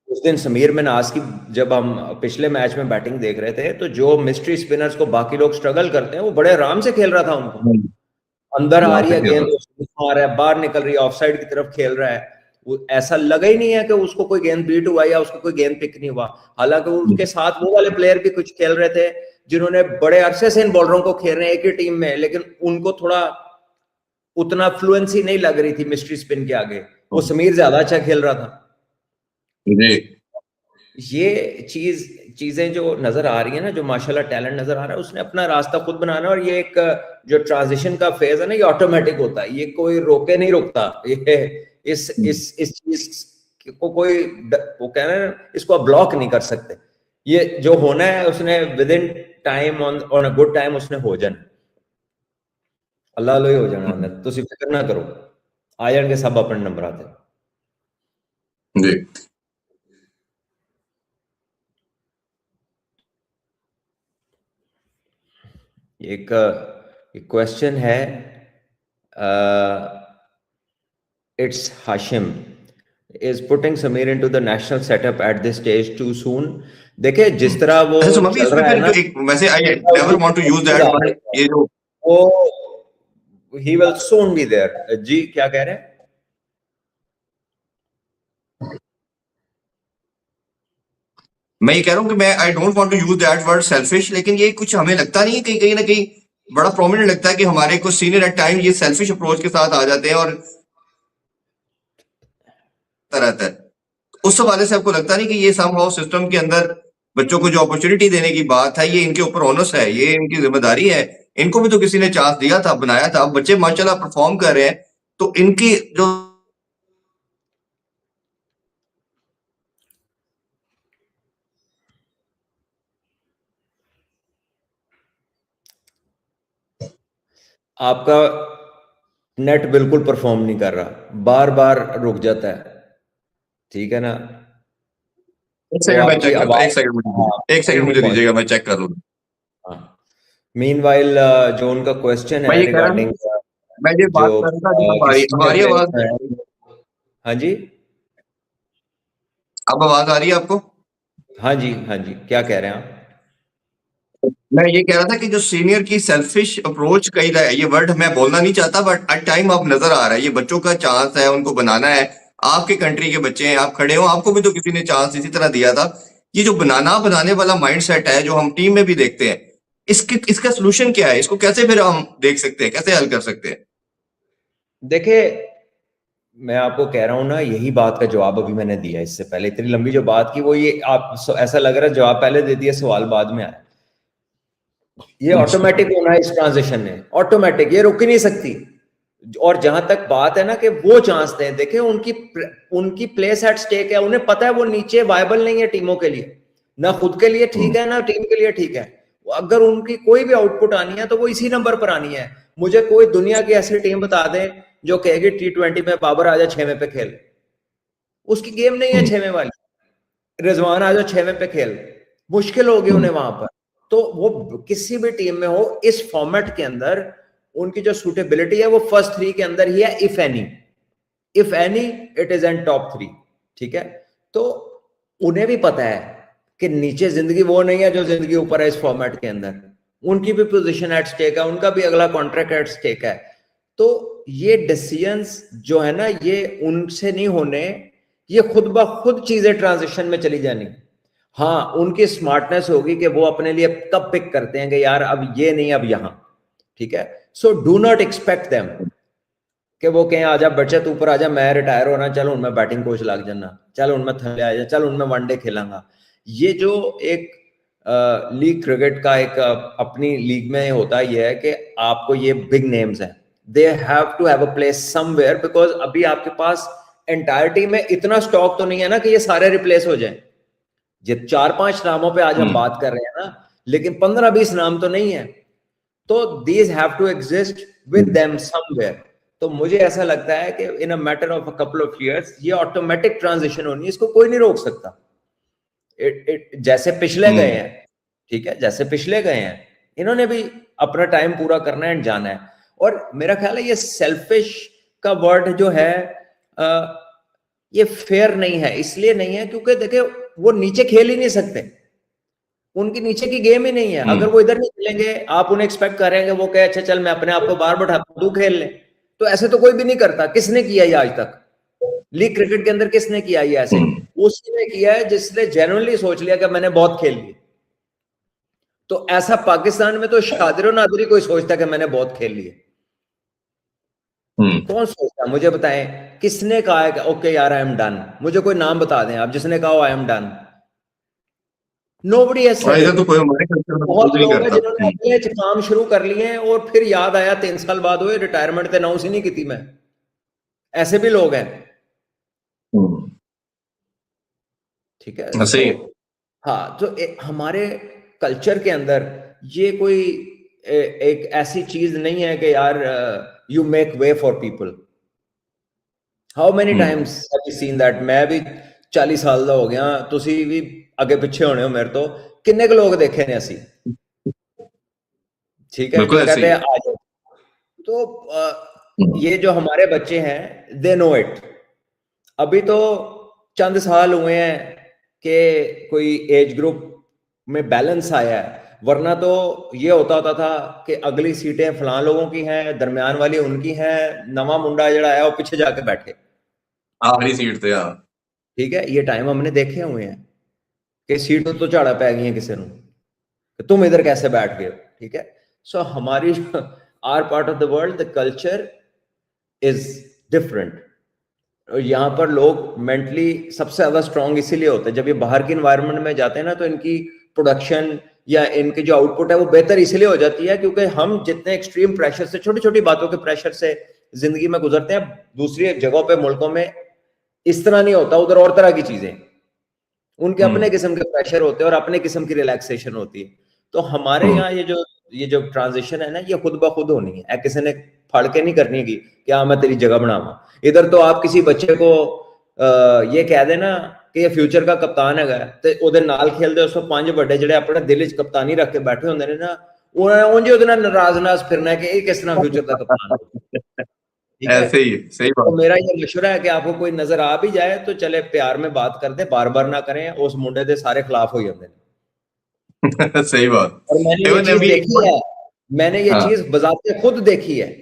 उस दिन समीर मिन्हास की जब हम पिछले मैच में बैटिंग देख रहे थे, तो जो मिस्ट्री स्पिनर्स को बाकी लोग स्ट्रगल करते हैं, वो बड़े आराम से खेल रहा था उनको। अंदर आ रही है गेंद, आ रहा है, बाहर निकल रही है, ऑफसाइड की तरफ खेल रहा है, वो ऐसा लगा ही नहीं है कि उसको कोई गेंद बीट हुआ या उसको कोई गेंद पिक नहीं हुआ। हालांकि उसके साथ वो वाले प्लेयर भी कुछ खेल रहे थे जिन्होंने बड़े अरसे से इन बॉलरों को खेल रहे हैं एक ही टीम में, लेकिन उनको थोड़ा उतना फ्लुएंसी नहीं लग रही थी मिस्ट्री स्पिन के आगे। वो समीर ज्यादा अच्छा खेल रहा था। ये चीजें जो नजर आ रही है ना, जो माशाल्लाह टैलेंट नजर आ रहा है, उसने अपना रास्ता खुद बनाना। और ये एक जो ट्रांजिशन का फेज है ना, ये ऑटोमेटिक होता है, ये कोई रोके नहीं रोकता। ये इस चीज को कोई वो कह रहे हैं, इसको ब्लॉक नहीं कर सकते। ये जो होना है उसने with in time on a good time उसने हो जाना, अल्लाह लो ही हो जाना। तुसी फिक्र ना करो, आ जाएंगे सब अपने नंबर आते जी। एक क्वेश्चन है, it's Hashim is putting Sameer into the national setup at this stage too soon। देखिए जिस तरह वो अच्छा सुमा भी चल इसमें रहा है फिर ना, जो एक वैसे I never want to use that word, ये जो वो he will soon be there। जी क्या कह रहे हैं? मैं ये कह रहा हूँ कि मैं I don't want to use that word selfish, लेकिन ये कुछ हमें लगता नहीं है कि कहीं ना कहीं बड़ा प्रोमिनेंट लगता है कि हमारे कुछ सीनियर एट टाइम ये सेल्फिश अप्रोच के साथ आ जाते हैं और रहता है। उस हवाले से आपको लगता नहीं कि ये समहाउ सिस्टम के अंदर बच्चों को जो अपॉर्चुनिटी देने की बात है, ये इनके ऊपर ओनस है, ये इनकी जिम्मेदारी है। इनको भी तो किसी ने चांस दिया था, बनाया था, अब बच्चे माशाल्लाह परफॉर्म कर रहे हैं, तो इनकी जो आपका नेट बिल्कुल परफॉर्म नहीं कर रहा, बार बार रुक जाता है, ठीक है ना? एक सेकंड मैं चेक करता हूँ, आवाज, एक सेकंड मुझे हाँ, एक सेकंड मुझे दीजिएगा, मैं चेक कर लूंगा। हाँ। मीनवाइल जो उनका क्वेश्चन मैं है ये कह रहा रिगार्डिंग हूँ, मैं ये जो बात कर रहा था कि हमारी आवाज, हाँ जी, अब आवाज आ रही है आपको? हाँ जी, हाँ जी, क्या कह रहे हैं आप? मैं ये कह रहा था कि जो सीनियर की सेल्फिश अप्रोच कही है, ये वर्ड मैं बोलना नहीं चाहता, बट एट टाइम अब नजर आ रहा है, ये बच्चों का चांस है, उनको बनाना है। आपके कंट्री के बच्चे हैं, आप खड़े हो, आपको भी तो किसी ने चांस इसी तरह दिया था। ये जो बनाने वाला माइंडसेट है, जो हम टीम में भी देखते हैं, इसका सोल्यूशन क्या है? इसको कैसे फिर हम देख सकते हैं, कैसे हल कर सकते हैं? देखिए, मैं आपको कह रहा हूं ना, यही बात का जवाब अभी मैंने दिया। इससे पहले इतनी लंबी जो बात की, वो ये आप ऐसा लग रहा है जवाब पहले दे दिया, सवाल बाद में आया। ये ऑटोमेटिक होना है इस ट्रांजिशन में, ऑटोमेटिक, ये रुक ही नहीं सकती। और जहां तक बात है ना कि वो चांस दें, देखें उनकी प्लेस एट स्टेक है, उन्हें पता है वो नीचे वायबल नहीं है टीमों के लिए, ना खुद के लिए ठीक है ना टीम के लिए ठीक है। अगर उनकी कोई भी आउटपुट आनी है तो वो इसी नंबर पर आनी है। मुझे कोई दुनिया की ऐसी टीम बता दे जो कहेगी T20 में बाबर आजा 6वें पे खेल, उसकी गेम नहीं है 6वें वाली। रिजवान आजा 6वें पे खेल, मुश्किल होगी उन्हें वहां पर। तो वो किसी भी टीम में हो, इस फॉर्मेट के अंदर उनकी जो सूटेबिलिटी है वो फर्स्ट 3 के अंदर ही है, if any it is an top 3, ठीक है? तो उन्हें भी पता है कि नीचे जिंदगी वो नहीं है जो जिंदगी ऊपर है इस फॉर्मेट के अंदर। उनकी भी पोजीशन एट स्टेक है, उनका भी अगला कॉन्ट्रैक्ट एट स्टेक है। तो ये डिसीजंस जो है ना, ये उनसे नहीं होने, ये खुद ब खुद चीजें ट्रांजिशन में चली जानी। हाँ, उनकी स्मार्टनेस होगी कि वो अपने लिए कब पिक करते हैं कि यार अब ये नहीं, अब यहां, ठीक है? So do not expect them कि वो कहें आजा बच्चे तू ऊपर आजा, मैं रिटायर होना, चल उनमें बैटिंग कोच लग जाना, चल उनमें थले आ जा, चल उनमें वनडे खेलांगा। ये जो एक लीग क्रिकेट का एक अपनी लीग में होता है, ये है कि आपको ये बिग नेम्स हैं, they have to have a place somewhere, because अभी आपके पास एंटायरिटी में इतना स्टॉक तो नहीं है ना कि ये सारे रिप्लेस हो जाएं। ये 4-5 नामों पे आज हम बात कर रहे हैं ना, लेकिन 15-20 नाम तो नहीं है। तो these have to exist with them somewhere. तो मुझे ऐसा लगता है कि in a matter of a couple of years ये ऑटोमेटिक ट्रांजिशन होनी है, इसको कोई नहीं रोक सकता। जैसे पिछले गए हैं, ठीक है, जैसे पिछले गए हैं, इन्होंने भी अपना टाइम पूरा करना है एंड जाना है। और मेरा ख्याल है ये सेल्फिश का वर्ड जो है ये फेयर नहीं है। इसलिए नहीं है क्योंकि देखिए वो नीचे खेल ही नहीं सकते, उनकी नीचे की गेम ही नहीं है। अगर वो इधर नहीं खेलेंगे, आप उन्हें एक्सपेक्ट करेंगे वो कहे अच्छा चल मैं अपने आप को बाहर बैठाता हूं, तू खेल ले, तो ऐसे तो कोई भी नहीं करता। किसने किया ये आज तक लीग क्रिकेट के अंदर? किसने किया ये ऐसे? उसी ने किया है जिसने जेन्युइनली सोच लिया कि मैंने बहुत खेल लिया। तो ऐसा पाकिस्तान में तो शादिर नादरी कोई सोचता कि मैंने बहुत खेल लिया? कौन सोचता? मुझे बताएं किसने कहा है कि ओके यार आई एम डन? मुझे कोई नाम बता दें आप जिसने कहा I am done. Nobody has said. तो कोई हमारे कल्चर में बहुत नहीं लोग हैं करता। जिन्होंने अपने काम शुरू कर लिए हैं और फिर याद आया 3 साल बाद हुए रिटायरमेंट ते अनाउंस ही नहीं की थी मैं। ऐसे भी लोग हैं, ठीक है। सही। हाँ, तो हमारे कल्चर के अंदर ये कोई एक ऐसी चीज नहीं है कि यार you make way for people. How many times have you seen that? मैं भी 40 साल का हो गया, तुसी भी अगे पिछे होने हो मेरे तो, किन्ने लोग देखे ने असी, ठीक है, जो कहते हैं आ जाओ। तो ये जो हमारे बच्चे हैं दे नो इट। अभी तो चंद साल हुए हैं कि कोई एज ग्रुप में बैलेंस आया है, वरना तो ये होता था कि अगली सीटें फलां लोगों की हैं, दरमियान वाली उनकी हैं, नवा मुंडा जड़ा है वो पीछे जाके बैठे आखिरी सीट थे। हाँ, ठीक है। ये टाइम हमने देखे हुए हैं कि सीट तो झाड़ा पै गई किसी को कि तुम इधर कैसे बैठ गए, ठीक है। सो हमारी our part of the world the culture is different. यहाँ पर लोग मेंटली सबसे ज्यादा स्ट्रांग इसीलिए होते हैं, जब ये बाहर की एनवायरनमेंट में जाते हैं ना, तो इनकी प्रोडक्शन या इनकी जो आउटपुट है वो बेहतर इसलिए हो जाती है क्योंकि हम जितने एक्सट्रीम प्रेशर से, छोटी छोटी बातों के प्रेशर से जिंदगी में गुजरते हैं, दूसरी जगहों पे मुल्कों में इस तरह नहीं होता। उधर और तरह की चीजें, उनके अपने किस्म के प्रेशर होते हैं और अपने किस्म की रिलैक्सेशन होती है। तो हमारे यहाँ ये जो ट्रांजिशन है ना, ये खुद ब खुद होनी है, किसी ने फड़ के नहीं करनी की कि हाँ मैं तेरी जगह बनावा। इधर तो आप किसी बच्चे को ये कह देना कि ये फ्यूचर का कप्तान है ते ओदे नाल खेलदे उसको 5 बड़े जिहड़े अपने दिल च कप्तानी रख के बैठे होंदे ने ना, उन्होंने उंज ओदे नाल नाराज फिरना है कि ये किस तरह फ्यूचर का कप्तान है, ठीक है। ऐसे ही सही बात। तो मेरा ये मशवरा है कि आपको कोई नजर आ भी जाए तो चले प्यार में बात कर दे, बार बार ना करें, उस मुंडे दे सारे खिलाफ हो जाते हैं। सही बात। और मैंने ये चीज देखी है, मैंने ये चीज बजाते खुद देखी है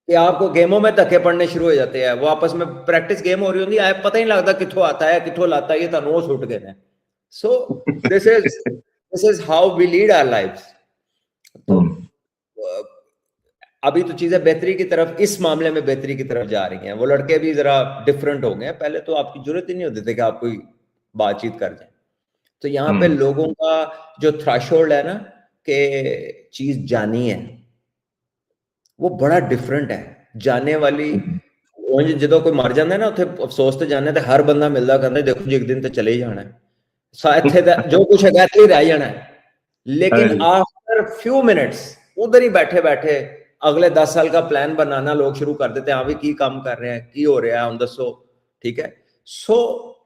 कि आपको गेमों में धक्के पड़ने शुरू हो जाते हैं। वो आपस में प्रैक्टिस गेम हो रही होती है, पता ही नहीं लगता किथों आता है किथों लाता है, ये तनु छूट गए हैं। So this is how we lead our lives. तो अभी तो चीजें बेहतरी की तरफ, इस मामले में बेहतरी की तरफ जा रही हैं। वो लड़के भी जरा डिफरेंट हो गए। पहले तो आपकी जरूरत ही नहीं होती थी कि आप कोई बातचीत कर जाए। तो यहाँ पे लोगों का जो थ्रेशोल्ड है ना कि चीज जानी है, वो बड़ा डिफरेंट है। जाने वाली जो कोई मर जाता है ना, उथे अफसोस तो जाने हर बंदा मिलता कहता देखो जी एक दिन तो चले ही जाना है, जो कुछ है ही रह जाना है। लेकिन आफ्टर फ्यू मिनट्स उधर ही बैठे बैठे अगले 10 साल का प्लान बनाना लोग शुरू कर देते हैं। हाँ भी की काम कर रहे हैं, की हो रहा है हम दसो, ठीक है। सो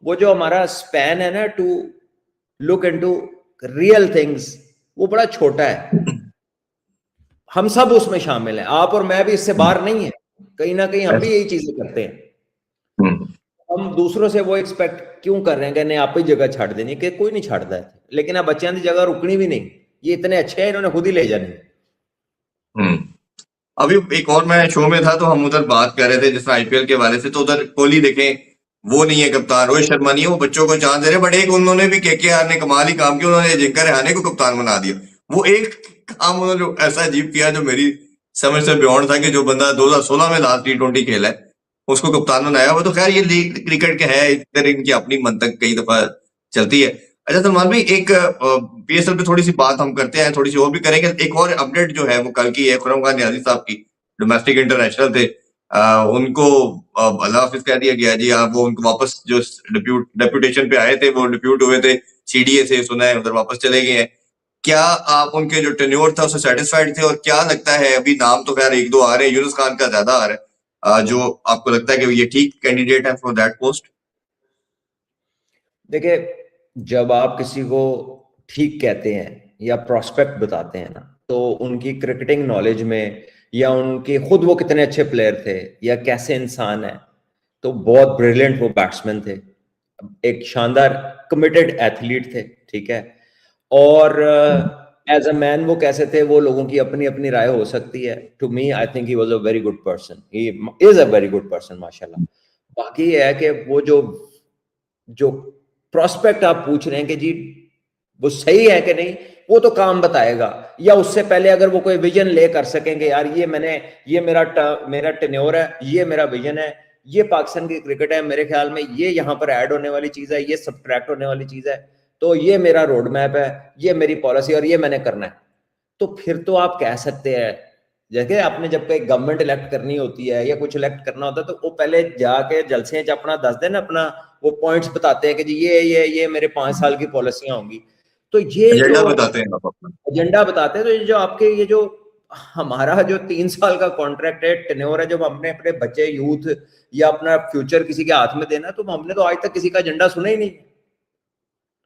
वो जो हमारा स्पैन है ना to look into real things, वो बड़ा छोटा है। हम सब उसमें शामिल हैं, आप और मैं भी इससे बाहर नहीं है। कहीं ना कहीं हम भी यही चीजें करते हैं। हम दूसरों से वो एक्सपेक्ट क्यों कर रहे हैं कि नहीं आप ही जगह छाड़ देनी, कि कोई नहीं छाड़ता है। लेकिन अब बच्चों की जगह रुकनी भी नहीं, ये इतने अच्छे हैं, इन्होंने खुद ही ले जानी। अभी एक और मैं शो में था तो हम उधर बात कर रहे थे जिस आईपीएल के बारे से, तो उधर कोहली देखें वो नहीं है कप्तान, रोहित शर्मा नहीं है, वो बच्चों को चांस दे रहे। बट एक उन्होंने भी केकेआर ने कमाल ही काम किया, उन्होंने अजिंक्य रहाणे को कप्तान बना दिया। वो एक काम उन्होंने ऐसा अजीब किया जो मेरी समझ से बियॉन्ड था कि जो बंदा 2016 में लास्ट T20 खेला है उसको कप्तान बनाया। वो तो खैर ये लीग क्रिकेट के है, इधर इनकी अपनी मंतक कई दफा चलती है। अच्छा सलमान भाई, एक पीएसएल पे थोड़ी सी बात हम करते हैं, थोड़ी सी और भी करेंगे। एक और अपडेट जो है वो कल की है, खुर्रम खान नियाजी साहब की, डोमेस्टिक इंटरनेशनल थे, उनको अल्लाह हाफिज कह दिया गया जी। वो उनको वापस जो डेप्यूटेशन पे आए थे वो डिप्यूट हुए थे सीडीए से, सुना है उधर वापस चले गए हैं। क्या आप उनके जो टेन्योर था उससे सेटिस्फाइड थे? और क्या लगता है, अभी नाम तो खैर एक दो आ रहे हैं, यूनुस खान का ज्यादा आ रहा है, जो आपको लगता है कि ये ठीक कैंडिडेट है फॉर दैट पोस्ट? देखिए, जब आप किसी को ठीक कहते हैं या प्रोस्पेक्ट बताते हैं ना, तो उनकी क्रिकेटिंग नॉलेज में या उनके खुद वो कितने अच्छे प्लेयर थे या कैसे इंसान है, तो बहुत ब्रिलियंट वो बैट्समैन थे, एक शानदार कमिटेड एथलीट थे, ठीक है। और एज अ मैन वो कैसे थे, वो लोगों की अपनी अपनी राय हो सकती है। To me I think he was a very good person, he is a very good person माशाल्लाह। बाकी ये है कि वो जो जो प्रोस्पेक्ट आप पूछ रहे हैं कि जी वो सही है कि नहीं, वो तो काम बताएगा। या उससे पहले अगर वो कोई विजन ले कर सकेंगे, यार ये मेरा टेन्योर है, ये मेरा विजन है, ये पाकिस्तान की क्रिकेट है, मेरे ख्याल में ये यहाँ पर ऐड होने वाली चीज है, ये सब्ट्रैक्ट होने वाली चीज है, तो ये मेरा रोड मैप है, ये मेरी पॉलिसी और ये मैंने करना है। तो फिर तो आप कह सकते हैं, जैसे आपने जब कोई गवर्नमेंट इलेक्ट करनी होती है या कुछ इलेक्ट करना होता है, तो वो पहले जाके जलसे अपना दस दिन अपना वो पॉइंट्स बताते हैं कि जी ये मेरे 5 साल की पॉलिसियां होंगी। तो ये जो एजेंडा बताते हैं आप अपना। एजेंडा बताते हैं, तो ये जो आपके ये जो हमारा जो 3 साल का कॉन्ट्रैक्ट है, टेन्योर है, जब हमने अपने बच्चे यूथ या अपना फ्यूचर किसी के हाथ में देना, तो हमने तो आज तक किसी का एजेंडा सुना ही नहीं,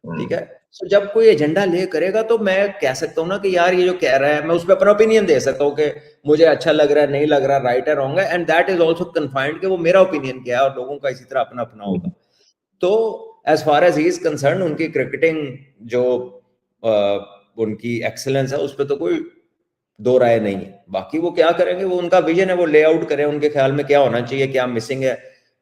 ठीक है। सो जब कोई एजेंडा ले करेगा तो मैं कह सकता हूँ ना कि यार ये जो कह रहा है, मैं उस पर अपना ओपिनियन दे सकता हूँ कि मुझे अच्छा लग रहा है, नहीं लग रहा, राइट है, रॉन्ग है, and that is also confined कि वो मेरा ओपिनियन क्या है और लोगों का इसी तरह अपना अपना होगा। तो as far as he is concerned, उनकी क्रिकेटिंग जो उनकी एक्सेलेंस है, उस पर तो कोई दो राय नहीं है। बाकी वो क्या करेंगे, वो उनका विजन है, वो लेआउट करें, उनके ख्याल में क्या होना चाहिए, क्या मिसिंग है,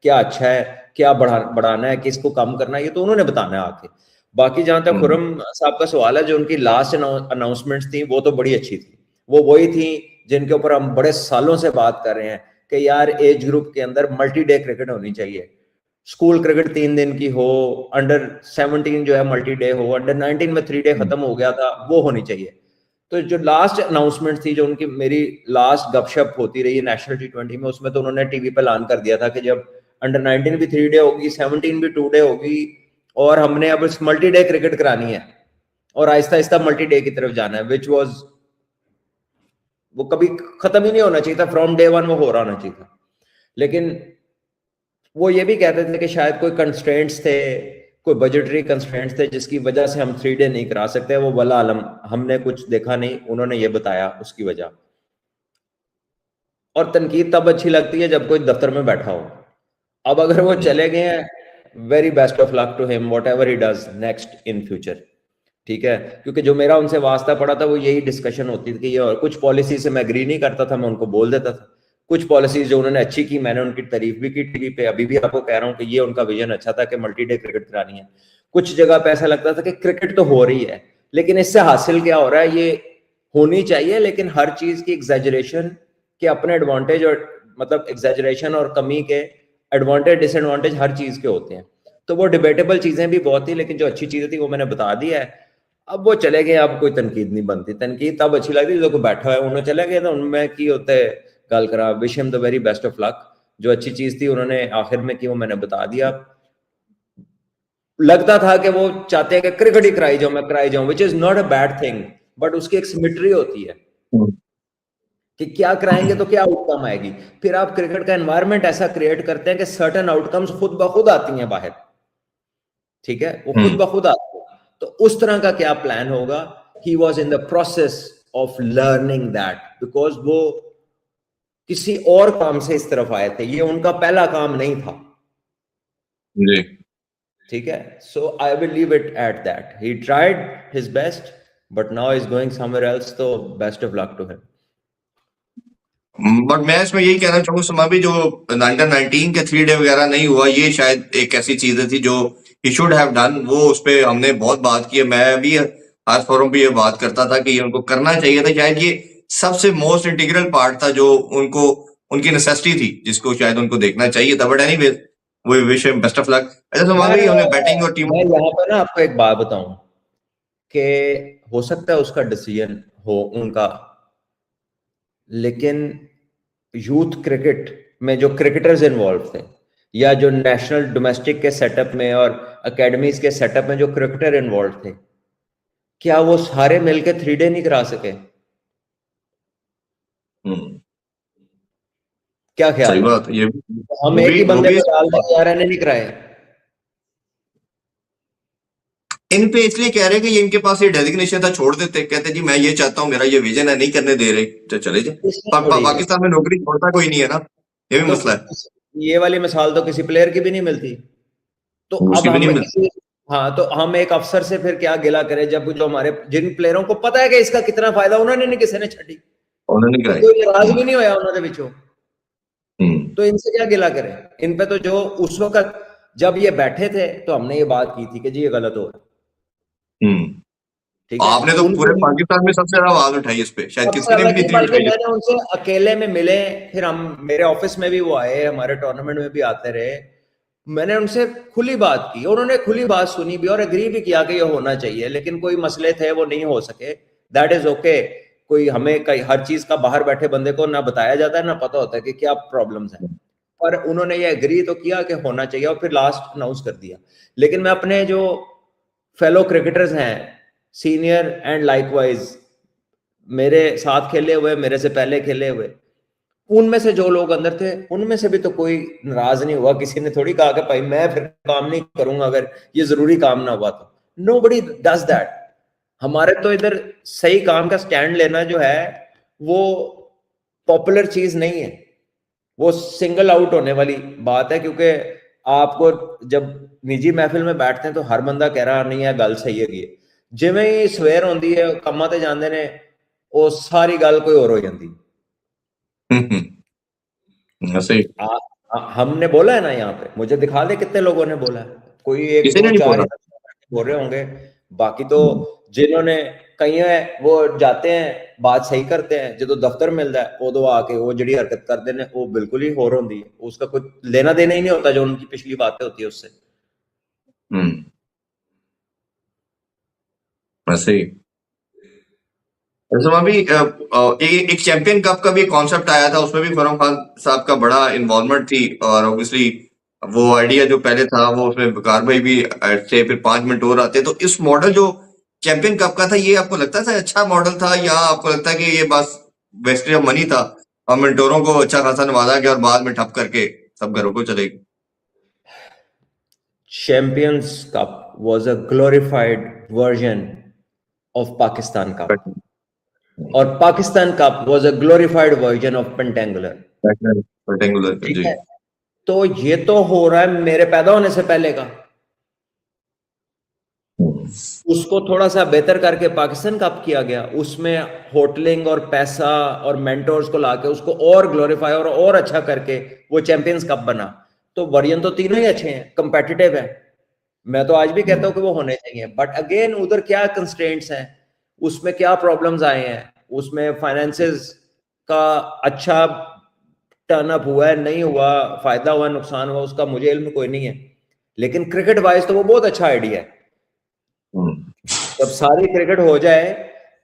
क्या अच्छा है, क्या बढ़ाना है, किसको कम करना है, ये तो उन्होंने बताना है आके। बाकी जहां तक खुरम साहब का सवाल है, जो उनकी लास्ट अनाउंसमेंट्स थी वो तो बड़ी अच्छी थी। वो वही थी जिनके ऊपर हम बड़े सालों से बात कर रहे हैं कि यार एज ग्रुप के अंदर मल्टी डे क्रिकेट होनी चाहिए। स्कूल क्रिकेट 3 दिन की हो, अंडर 17 जो है मल्टी डे हो, अंडर 19 में 3 डे खत्म हो गया था, वो होनी चाहिए। तो जो लास्ट अनाउंसमेंट थी, जो उनकी मेरी लास्ट गपशप होती रही नेशनल T20 में, उसमें तो उन्होंने टीवी पे ऐलान कर दिया था कि जब अंडर 19 भी 3 डे होगी, 17 भी 2 डे होगी, और हमने अब इस मल्टी डे क्रिकेट करानी है और आहिस्ता आहिस्ता मल्टी डे की तरफ जाना है, विच वॉज वो कभी खत्म ही नहीं होना चाहिए था, फ्रॉम डे वन वो हो रहा होना चाहिए था। लेकिन वो ये भी कहते थे कि शायद कोई कंस्ट्रेंट्स थे, कोई बजटरी कंस्ट्रेंट्स थे, जिसकी वजह से हम 3 डे नहीं करा सकते। वो वल्लाह आलम, हमने कुछ देखा नहीं, उन्होंने ये बताया उसकी वजह। और तनकीद तब अच्छी लगती है जब कोई दफ्तर में बैठा हो। अब अगर वो चले गए हैं, very best of luck to him, whatever he does next in future, ठीक है। क्योंकि जो मेरा उनसे वास्ता पड़ा था, वो यही डिस्कशन होती थी कि ये, और कुछ पॉलिसी से मैं एग्री नहीं करता था, मैं उनको बोल देता था। कुछ पॉलिसीज जो उन्होंने अच्छी की, मैंने उनकी तारीफ भी की टीवी पे, अभी भी आपको कह रहा हूँ कि ये उनका विजन अच्छा था कि मल्टी डे क्रिकेट करानी है। कुछ जगह पे ऐसा लगता था कि क्रिकेट तो हो रही है, लेकिन इससे हासिल क्या हो रहा है, ये होनी चाहिए, लेकिन हर चीज की एग्जैजरेशन के अपने एडवांटेज, और मतलब एग्जैजरेशन और कमी के एडवांटेज डिसएडवांटेज हर चीज के होते हैं। तो वो डिबेटेबल चीजें भी बहुत थी, लेकिन जो अच्छी चीजें थी वो मैंने बता दिया है। अब वो चले गए, अब कोई तनकीद नहीं बनती, तनकीद तब अच्छी लगती जो कोई बैठा है, उन्होंने चले गए, तो उनमें की होते गल करा, wish him the very best of luck. जो अच्छी चीज थी उन्होंने आखिर में की, वो मैंने बता दिया। लगता था कि वो चाहते हैं कि क्रिकेट ही कराई जाऊं, मैं कराई जाऊं, which is not a bad thing, but उसकी एक सिमिट्री होती है कि क्या कराएंगे तो क्या आउटकम आएगी। फिर आप क्रिकेट का एनवायरनमेंट ऐसा क्रिएट करते हैं कि सर्टेन आउटकम्स खुद ब खुद आती हैं बाहर, ठीक है, वो खुद ब खुद आती है। तो उस तरह का क्या प्लान होगा, he was in the process of learning that, because वो किसी और काम से इस तरफ आए थे, ये उनका पहला काम नहीं था, जी। ठीक है। So I will leave it at that, he tried his best, but now is going somewhere else, तो best of luck to him. But मैं इसमें यही कहना चाहूंगा समा भी, जो अंडर 19 के 3 डे वगैरह नहीं हुआ, ये शायद एक ऐसी चीज थी जो ही शुड हैव डन। वो उस पर हमने बहुत बात की है, मैं भी हर फोरम पे ये बात करता था कि ये उनको करना चाहिए था। शायद ये सबसे मोस्ट इंटीग्रल पार्ट था जो उनको, उनकी नेसेसिटी थी, जिसको शायद उनको देखना चाहिए था। बट एनीवे, वो wish him best of luck. अच्छा समा मैं भी, हमने बैटिंग और टीम। मैं यहाँ पर ना आपको एक बात बताऊं कि हो सकता है उसका डिसीजन हो उनका, लेकिन यूथ क्रिकेट में जो क्रिकेटर्स इन्वॉल्व थे, या जो नेशनल डोमेस्टिक के सेटअप में और एकेडमीज के सेटअप में जो क्रिकेटर इन्वॉल्व थे, क्या वो सारे मिलकर 3 डे नहीं करा सके? क्या ख्याल सही है? बात है, ये तो हम एक ही वो बंदे भी को डाल दें यार, इन्हें नहीं कराए। इन पे इसलिए कह रहे हैं कि ये इनके पास ये डेजिग्नेशन था, छोड़ देते, कहते जी मैं ये चाहता हूँ, मेरा ये विजन है, नहीं करने दे रहे तो चले जाए। इसमें थोड़ी है। पाकिस्तान में नौकरी छोड़ता कोई नहीं है ना, ये भी तो मसला है। ये वाली मिसाल तो किसी प्लेयर की भी नहीं मिलती। तो अब उसकी भी नहीं हम मिलती। हाँ, तो हम एक अफसर से फिर क्या गिला करें, जब जो हमारे जिन प्लेयरों को पता है कि इसका कितना फायदा, उन्होंने नहीं, किसी ने छड़ी, उन्होंने तो कराई। कोई नाराज भी नहीं होया उन्होंने बिचो। हम्म। तो इनसे क्या गिला करें? इन पे तो जो उस वक्त जब ये बैठे थे तो हमने ये बात की थी कि जी ये गलत हो रहा है। हम्म। ठीक है, आपने तो पूरे उनको पाकिस्तान में सबसे ज्यादा आवाज उठाई इस पे, शायद सबसे किसी ने ज्यादा भी नहीं की, इतनी बल्कि उठाई। मैंने उनसे अकेले में मिले, फिर हम मेरे ऑफिस में भी वो आए, हमारे टूर्नामेंट में भी आते रहे, मैंने उनसे खुली बात की, उन्होंने खुली बात सुनी भी और एग्री भी किया कि ये होना चाहिए, लेकिन कोई मसले थे वो नहीं हो सके। That is okay. कोई हमें कई हर चीज का बाहर बैठे बंदे को ना बताया जाता है, ना पता होता है कि क्या प्रॉब्लम्स हैं, पर उन्होंने ये एग्री तो किया कि होना चाहिए और फिर लास्ट अनाउंस कर दिया। लेकिन मैं अपने जो फेलो क्रिकेटर्स हैं, सीनियर एंड लाइकवाइज मेरे साथ खेले हुए, मेरे से पहले खेले हुए, उनमें से जो लोग अंदर थे, उनमें से भी तो कोई नाराज नहीं हुआ, किसी ने थोड़ी कहा कि भाई मैं फिर काम नहीं करूंगा अगर ये जरूरी काम ना हुआ तो। Nobody does that. हमारे तो इधर सही काम का स्टैंड लेना जो है वो पॉपुलर चीज नहीं है, वो सिंगल आउट होने वाली बात है, क्योंकि आपको जब निजी महफिल में बैठते हैं तो हर बंदा कह रहा नहीं है गल सही है, जिवें ही सवेर होंदी है कामां ते जांदे ने वो सारी गल कोई और हो जाती। ऐसे ही। हमने बोला है ना यहाँ पे, मुझे दिखा दे कितने लोगों ने बोला है, कोई एक किसी दो ने नहीं चार बोला। या बोल रहे होंगे, बाकी तो जिन्होंने कई है वो जाते हैं बात सही करते हैं, जो दफ्तर मिलता है उदो आके वो जड़ी हरकत करते हैं वो बिल्कुल ही होर होती है, उसका कोई लेना देना ही नहीं होता जो उनकी पिछली बातें होती है उससे। हम्म। ऐसे ही। अभी एक चैंपियन कप का भी कॉन्सेप्ट आया था, उसमें भी फरम खान साहब का बड़ा इन्वॉल्वमेंट थी, और ऑब्वियसली वो आइडिया जो पहले था वो उसमें बकार भाई भी थे, फिर 5 मिनट और आते। तो इस मॉडल जो चैंपियन कप का था, ये आपको लगता था अच्छा मॉडल था, या आपको लगता है कि ये बस वेस्टेज ऑफ मनी था और मिनटोरों को अच्छा खासा नवाजा गया और बाद में ठप करके सब घरों को चले गए? Champions cup was a glorified version of Pakistan cup, और Pakistan cup was a glorified version of pentangular. Rectangular ठीक जी। है, तो ये तो हो रहा है मेरे पैदा होने से पहले का, उसको थोड़ा सा बेहतर करके पाकिस्तान कप किया गया, उसमें होटलिंग और पैसा और मेंटोर्स को लाके उसको और ग्लोरीफाई और अच्छा करके वो चैंपियंस कप बना। तो वर्जन तो तीनों ही अच्छे हैं, कंपेटिटिव है, मैं तो आज भी कहता हूं कि वो होने चाहिए, बट अगेन उधर क्या कंस्ट्रेंट्स हैं, उसमें क्या प्रॉब्लम्स आए हैं, उसमें फाइनेंसेस का अच्छा टर्नअप हुआ है नहीं हुआ, फायदा हुआ नुकसान हुआ, उसका मुझे इल्म कोई नहीं है, लेकिन क्रिकेट वाइज तो वो बहुत अच्छा आइडिया है। जब सारी क्रिकेट हो जाए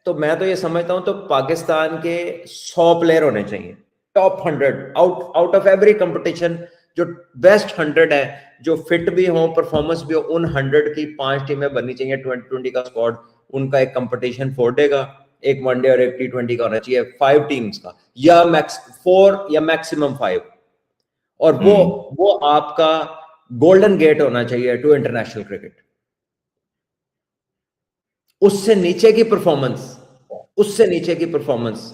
तो मैं तो ये समझता हूं तो पाकिस्तान के 100 प्लेयर होने चाहिए, top 100 out of every competition, जो बेस्ट 100 है, जो फिट भी हो परफॉर्मेंस भी हो, उन 100 की 5 टीमें बननी चाहिए, 2020 का स्क्वाड, उनका एक कंपटीशन 4 डे का, एक वनडे और एक T20 का होना चाहिए, 5 टीम्स का, या मैक्स 4 या मैक्सिमम 5, और वो आपका गोल्डन गेट होना चाहिए टू इंटरनेशनल क्रिकेट। उससे नीचे की परफॉर्मेंस, उससे नीचे की performance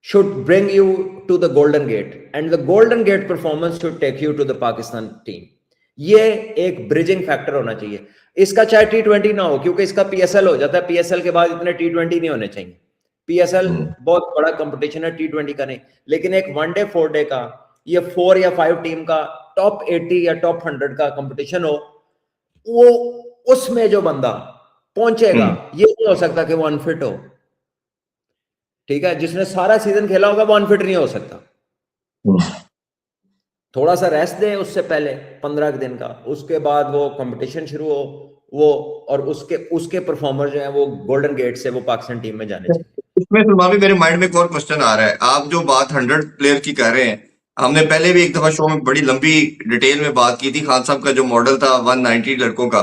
should bring you to the golden gate, and the golden gate performance should take you to the Pakistan team। ये एक ब्रिजिंग फैक्टर होना चाहिए, इसका चाहे T20 ना हो, क्योंकि इसका PSL हो जाता है, PSL के बाद इतने T20 नहीं होने चाहिए, PSL बहुत बड़ा कंपटीशन है, T20 का नहीं, लेकिन एक वनडे 4 डे का, ये 4 या 5 टीम का टॉप 80 या टॉप 100 का कंपटीशन हो, वो उसमें जो बंदा पहुंचेगा, ये नहीं हो सकता कि वो अनफिट हो। ठीक है, जिसने सारा सीजन खेला होगा वो अनफिट नहीं हो सकता, थोड़ा सा रेस्ट दे उससे पहले 15 दिन का, उसके बाद वो कंपटीशन शुरू हो, वो और उसके परफॉर्मर जो है वो गोल्डन गेट से वो पाकिस्तान टीम में जाने चाहिए। इसमें फिर भी मेरे माइंड में एक और क्वेश्चन आ रहा है, आप जो बात 100 प्लेयर की कर रहे हैं, हमने पहले भी एक दफा शो में बड़ी लंबी डिटेल में बात की थी, खान साहब का जो मॉडल था 190 लड़कों का,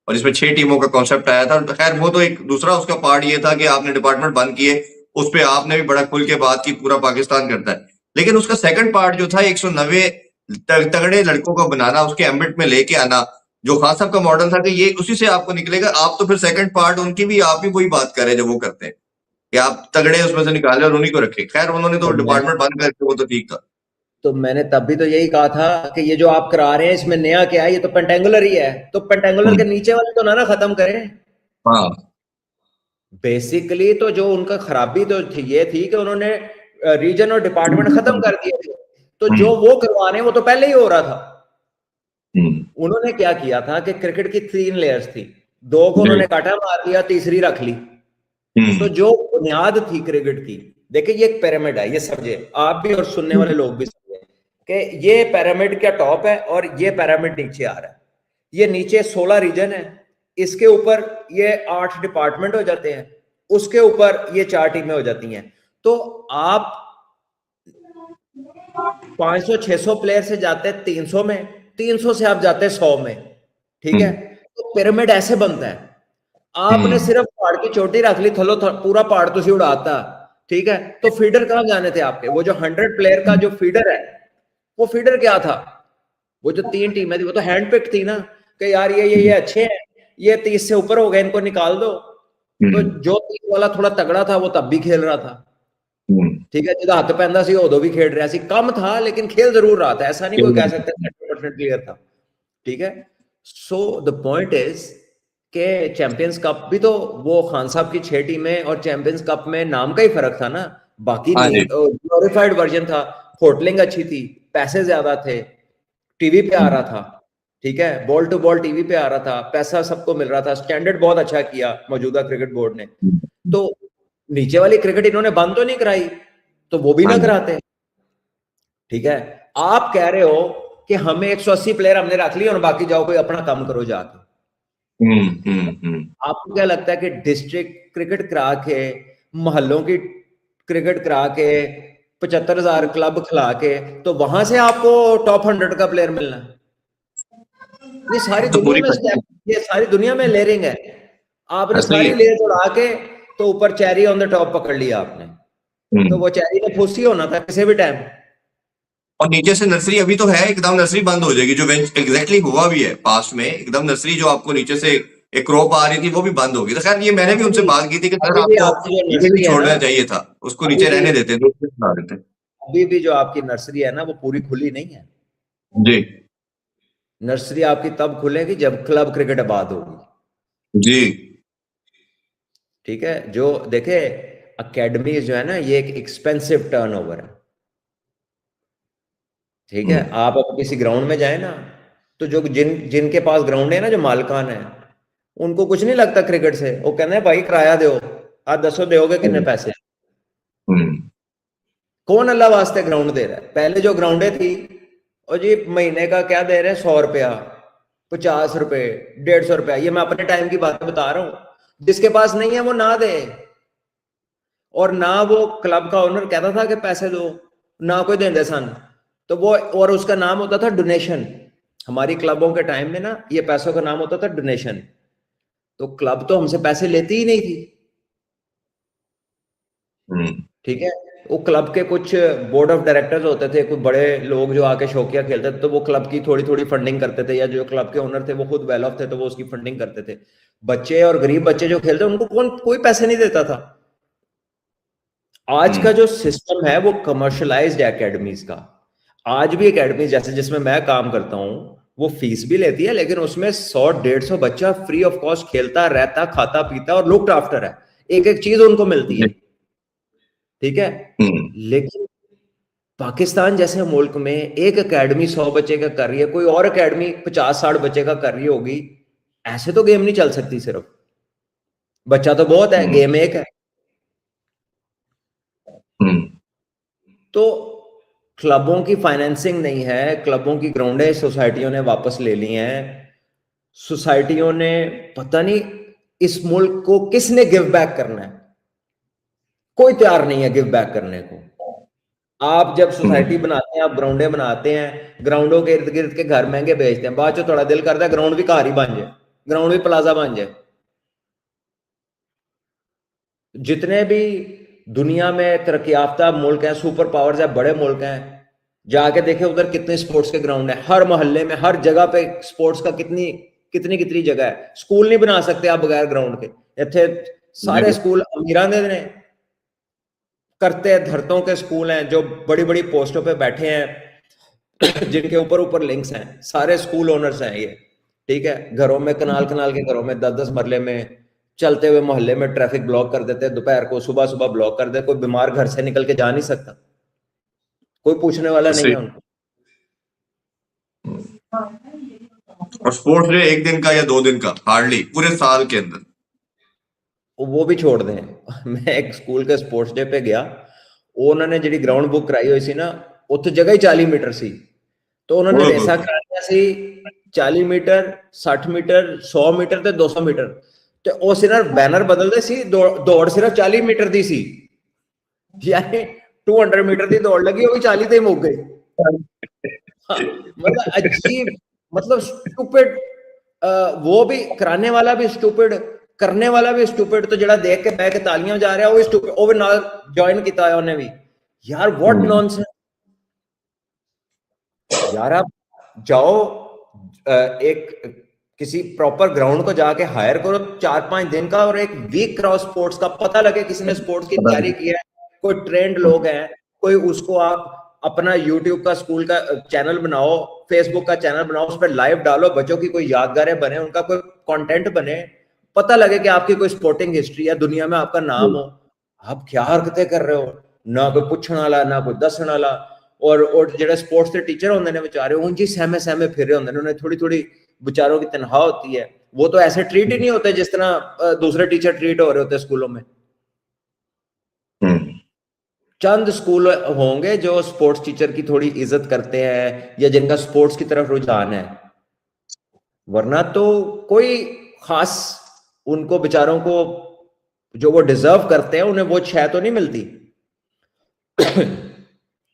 और इसमें 6 टीमों का कॉन्सेप्ट आया था। खैर वो तो एक दूसरा उसका पार्ट ये था कि आपने डिपार्टमेंट बंद किए, उस पर आपने भी बड़ा खुल के बात की, पूरा पाकिस्तान करता है, लेकिन उसका सेकंड पार्ट जो था 190 तगड़े लड़कों को बनाना, उसके एम्बिट में लेके आना, जो खान साहब का मॉडल था कि ये उसी से आपको निकलेगा। आप तो फिर सेकंड पार्ट उनकी भी आप ही वही बात कर रहे हैं जो वो करते हैं कि आप तगड़े उसमें से निकाले और उन्हीं को रखे। खैर उन्होंने तो तो मैं डिपार्टमेंट बंद करके वो तो ठीक था। तो मैंने तब भी तो यही कहा था कि ये जो आप करा रहे हैं इसमें नया क्या है, ये तो पेंटेंगुलर ही है, तो पेंटेंगुलर के हम्म, नीचे वाले तो ना खत्म करें। हाँ। बेसिकली तो जो उनका खराबी तो थी ये थी कि उन्होंने रीजन और डिपार्टमेंट खत्म कर दिए थे, तो हम्म, जो वो करवा रहे हैं वो तो पहले ही हो रहा था। हम्म, उन्होंने क्या किया था कि क्रिकेट की 3 लेयर्स थी, 2 को जी, उन्होंने काटा मार दिया, तीसरी रख ली। तो हम्म, जो बुनियाद थी क्रिकेट की, देखिए ये एक पिरामिड है, ये समझे आप भी और सुनने वाले लोग भी समझे कि ये पिरामिड का टॉप है और ये पिरामिड नीचे आ रहा है। ये नीचे 16 रीजन है, इसके ऊपर ये 8 डिपार्टमेंट हो जाते हैं, उसके ऊपर ये 4 टीमें हो जाती हैं। तो आप 500-600 प्लेयर से जाते हैं 300 में, 300 से आप जाते हैं 100 में। ठीक है, हम्म, तो पिरामिड ऐसे बनता है। आपने हम्म, सिर्फ पहाड़ की चोटी रख ली, थलो पूरा पहाड़ तो उड़ाता। ठीक है, तो फीडर कहां जाने थे आपके? वो जो 100 प्लेयर का जो फीडर है, वो फीडर क्या था? वो जो 3 टीमें थी वो तो हैंड पिक थी ना, कि यार ये अच्छे हैं, ये 30 से ऊपर हो गए, इनको निकाल दो। तो हम्म, जो 30 वाला थोड़ा तगड़ा था वो तब भी खेल रहा था। हम्म, ठीक है, जिदा हथ पैंदा सी उदो भी खेल रहा सी, कम था लेकिन खेल जरूर रहा था, ऐसा नहीं कोई कह सकता 100% प्लेयर था। ठीक है, सो द पॉइंट इज के चैंपियंस कप भी तो वो खान साहब की 6 टीमें और चैंपियंस कप में नाम का ही फर्क था ना, बाकी हाँ नहीं जी, ग्लोरीफाइड वर्जन था। होटलिंग अच्छी थी, पैसे ज्यादा थे, टीवी पे आ रहा था। ठीक है, बॉल टू बॉल टीवी पे आ रहा था, पैसा सबको मिल रहा था, स्टैंडर्ड बहुत अच्छा किया मौजूदा क्रिकेट बोर्ड ने। तो नीचे वाली क्रिकेट इन्होंने बंद तो नहीं कराई, तो वो भी हाँ ना जी, कराते। ठीक है, आप कह रहे हो कि हमें 180 प्लेयर हमने रख लिए और बाकी जाओ कोई अपना काम करो जाके। आपको क्या लगता है कि डिस्ट्रिक्ट क्रिकेट करा के, मोहल्लों की क्रिकेट करा के, 75,000 क्लब खिला के, तो वहां से आपको टॉप 100 का प्लेयर मिलना है? ये सारी तो दुनिया पूरी में स्टेप, ये सारी दुनिया में लेयरिंग है। आपने ऐसा ही सारी है। लेयर उड़ा के तो ऊपर चेरी ऑन द टॉप पकड़ लिया आपने। तो हम्म, वो चेरी ने फूसी होना था किसी भी टाइम। और नीचे से नर्सरी अभी तो है, एकदम नर्सरी बंद हो जाएगी, जो एग्जैक्टली हुआ भी है पास्ट में, एकदम नर्सरी जो आपको नीचे से एक क्रॉप आ रही थी वो भी बंद होगी। तो खैर ये मैंने भी अभी उनसे भी बात की थी कि सर अभी भी आपको आपकी जो ये भी नर्सरी है ना, छोड़ना चाहिए था, उसको अभी नीचे भी रहने देते तो बना देते। अभी भी जो आपकी नर्सरी है ना वो पूरी खुली नहीं है। जी, नर्सरी आपकी तब खुलेगी जब क्लब क्रिकेट आबाद होगी। जी, ठीक है, जो देखे अकेडमी जो है ना, ये एक एक्सपेंसिव टर्नओवर है। ठीक है, हम्म, आप अब किसी ग्राउंड में जाए ना, तो जो जिनके पास ग्राउंड है ना, जो मालकान है, उनको कुछ नहीं लगता क्रिकेट से, वो कहते हैं भाई किराया दो, आप दसो दोगे कितने पैसे? हम्म, कौन अल्लाह वास्ते ग्राउंड दे रहा है? पहले जो ग्राउंडें थी, और जी महीने का क्या दे रहे हैं, 100 रुपया, 50 रुपए, 150 रुपया, ये मैं अपने टाइम की बात बता रहा हूँ। जिसके पास नहीं है वो ना दे, और ना वो क्लब का ओनर कहता था कि पैसे दो, ना कोई देंदे सन। तो वो, और उसका नाम होता था डोनेशन। हमारी क्लबों के टाइम में ना ये पैसों का नाम होता था डोनेशन। तो क्लब तो हमसे पैसे लेती ही नहीं थी। हम्म, ठीक है, वो क्लब के कुछ बोर्ड ऑफ डायरेक्टर्स होते थे, कुछ बड़े लोग जो आके शौकिया खेलते थे, तो वो क्लब की थोड़ी थोड़ी फंडिंग करते थे, या जो क्लब के ओनर थे वो खुद वेल ऑफ थे तो वो उसकी फंडिंग करते थे। बच्चे और गरीब बच्चे जो खेलते उनको कौन कोई पैसे नहीं देता था। आज का हम्म, जो सिस्टम है वो कमर्शलाइज्ड एकेडमीज का। आज भी एकेडमी जैसे जिसमें मैं काम करता हूं, वो फीस भी लेती है, लेकिन उसमें 100-150 बच्चा फ्री ऑफ कॉस्ट खेलता रहता, खाता पीता और लुक्ड आफ्टर है, एक एक चीज उनको मिलती है। जी, ठीक है, हम्म, लेकिन पाकिस्तान जैसे मुल्क में एक एकेडमी 100 बच्चे का कर रही है, कोई और एकेडमी 50-60 बच्चे का कर रही होगी। ऐसे तो गेम नहीं चल सकती, सिर्फ बच्चा तो बहुत है, हम्म, गेम एक है। हम्म, तो क्लबों की फाइनेंसिंग नहीं है, क्लबों की ग्राउंडें सोसाइटियों ने वापस ले ली हैं। सोसाइटियों ने, पता नहीं इस मुल्क को किसने गिव बैक करना है, कोई तैयार नहीं है गिव बैक करने को। आप जब सोसाइटी हम्म, बनाते हैं, आप ग्राउंडें बनाते हैं, ग्राउंडों के इर्द गिर्द के घर महंगे बेचते हैं, बाद जो थोड़ा दिल करता है ग्राउंड भी घर ही बन जाए, ग्राउंड भी प्लाजा बन जाए। जितने भी दुनिया में तरक्की याफ्ता मुल्क हैं, सुपर पावर्स है, बड़े मुल्क हैं, जाके देखे उधर कितने स्पोर्ट्स के ग्राउंड है, हर मोहल्ले में हर जगह पे स्पोर्ट्स का कितनी कितनी कितनी जगह है, स्कूल नहीं बना सकते आप बगैर ग्राउंड के। इतने सारे स्कूल अमीरां दे ने करते धरतों के स्कूल हैं जो बड़ी बड़ी पोस्टों पे बैठे हैं जिनके ऊपर ऊपर लिंक्स हैं, सारे स्कूल ओनर्स हैं ये, ठीक है। घरों में कनाल कनाल के घरों में 10-10 मरले में चलते हुए मोहल्ले में ट्रैफिक ब्लॉक कर देते, दोपहर को सुबह सुबह ब्लॉक कर दे, कोई बीमार घर से निकल के जा नहीं सकता, कोई पूछने वाला नहीं है उनको। और स्पोर्ट्स डे एक दिन का या 2 दिन का, हार्डली पूरे साल के अंदर। वो भी छोड़ दें मैं एक स्कूल के स्पोर्ट्स डे पे गया, उन्होंने जी ग्राउंड बुक कराई हुई सी ना, उत्थे जगह ही 40 मीटर सी, तो उन्होंने रेसा कराया सी 40 मीटर 60 मीटर 100 मीटर ते 200 मीटर, ਤੇ ਉਹ ਸਿਰਫ ਬੈਨਰ ਬਦਲਦੇ ਸੀ, ਦੌੜ ਸਿਰਫ 40 ਮੀਟਰ ਦੀ ਸੀ, यानी 200 मीटर की दौड़ लगी, वो भी 40 ਤੇ ਮੁੱਕ ਗਏ। मतलब अजीब, मतलब स्टूपिड, वो भी कराने वाला भी स्टूपिड, करने वाला भी स्टूपिड, तो जड़ा देख के बह के तालियां जा रहा है वो भी स्टूपिड, वो भी नाल ज्वाइन किया है उन्हें भी। यार व्हाट नॉनसेंस यार। आप जाओ एक किसी प्रॉपर ग्राउंड को जाके हायर करो 4-5 दिन का, और एक वीक कराओ स्पोर्ट्स का, पता लगे किसी ने स्पोर्ट्स की तैयारी की है, कोई ट्रेंड लोग हैं, कोई उसको आप अपना यूट्यूब का स्कूल का चैनल बनाओ, फेसबुक का चैनल बनाओ, उस पर लाइव डालो, बच्चों की कोई यादगारें बने, उनका कोई कंटेंट बने, पता लगे कि आपकी कोई स्पोर्टिंग हिस्ट्री है, दुनिया में आपका नाम हो। आप क्या हरकतें कर रहे हो, ना कोई पूछने वाला ना कोई दसने वाला। और जो स्पोर्ट्स के टीचर होंगे ने बेचारे उंज ही सहमे सहमे फिर रहे होंगे, उन्हें थोड़ी थोड़ी बेचारों की तनख्वाह होती है, वो तो ऐसे ट्रीट ही नहीं होते जिस तरह दूसरे टीचर ट्रीट हो रहे होते स्कूलों में। चंद स्कूल होंगे जो स्पोर्ट्स टीचर की थोड़ी इज्जत करते हैं या जिनका स्पोर्ट्स की तरफ रुझान है, वरना तो कोई खास उनको बेचारों को जो वो डिजर्व करते हैं उन्हें वो छह तो नहीं मिलती।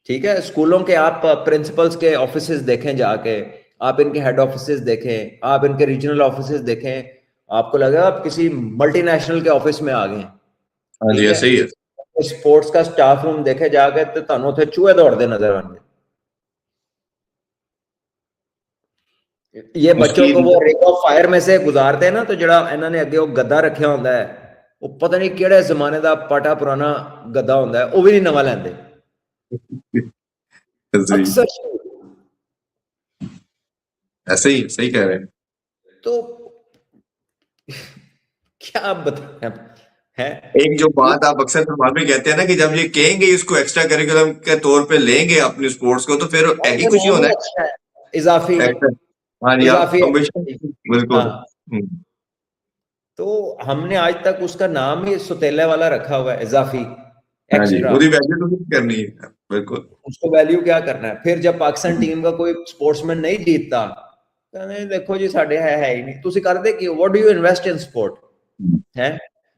ठीक है, स्कूलों के आप प्रिंसिपल्स के ऑफिसेज देखें जाके, आप इनके हेड ऑफिसेज देखें, आप इनके रीजनल ऑफिसेज देखें, आपको लगेगा आप किसी मल्टीनेशनल के ऑफिस में आ गए। हाँ जी, ऐसे ही है। स्पोर्ट्स का स्टाफ रूम देखे जाके तो तुहानू उत्थे चूहे दौड़ते नजर आएंगे। ये बच्चों को वो रिंग ऑफ फायर में से गुजारते हैं ना, तो जड़ा इन्होंने अगे वो गद्दा रखा होंदा है, वो पता नहीं केड़े जमाने दा पाटा पुराना गद्दा होंदा है, वो भी नहीं नवा लैंदे अक्सर। ऐसे ही सही कह रहे हैं। तो क्या बताएं है। एक जो बात आप अक्सर सवाल में कहते हैं ना कि जब ये कहेंगे इसको एक्स्ट्रा करिकुलम के तौर पे लेंगे अपने स्पोर्ट्स को, तो फिर एक ही खुशी होना है, इजाफी। हाँ जी, बिल्कुल। तो हमने आज तक उसका नाम ही सुतेले वाला रखा हुआ है, इजाफी, एक्स्ट्रा। वैल्यू तो करनी है, बिल्कुल। उसको वैल्यू क्या करना है। फिर जब पाकिस्तान टीम का कोई स्पोर्ट्समैन नहीं जीतता, कहने देखो जी साढ़े है ही नहीं, तुसी करदे कि what do you invest in sport है।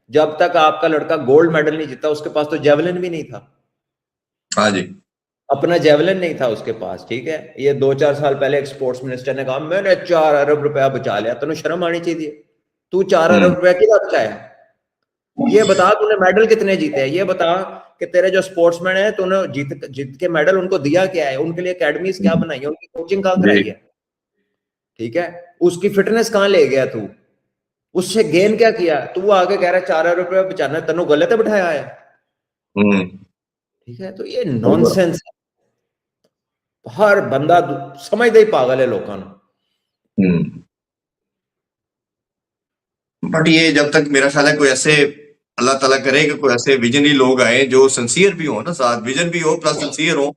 जब तक आपका लड़का गोल्ड मेडल नहीं जीता, उसके पास तो जेवलिन भी नहीं था। हाँ जी, अपना जेवलिन नहीं था उसके पास, ठीक है। ये 2-4 साल पहले एक स्पोर्ट्स मिनिस्टर ने कहा मैंने 4 अरब रुपया बचा लिया। तेन शर्म आनी चाहिए, तू 4 अरब रुपया कितना बचाया, ये बता। तूने मेडल कितने जीते हैं, ये बता कि तेरे जो स्पोर्ट्समैन है तूने जीत के मेडल उनको दिया क्या है, उनके लिए एकेडमीज क्या बनाई है, उनकी कोचिंग कहाँ कराई है, ठीक है। उसकी फिटनेस कहाँ ले गया तू, उससे गेन क्या किया। तू आगे कह रहा है 4 अरब रुपया बचाना, तेनों गलत है बिठाया है, ठीक है। तो ये नॉनसेंस है, हर बंदा समझदे ही पागल है लोगों को। बट ये जब तक मेरा ख्याल है कोई ऐसे अल्लाह ताला करे कि कोई ऐसे विजनरी लोग आए जो सिंसियर भी हो ना, साथ विजन भी हो प्लस सिंसियर हो,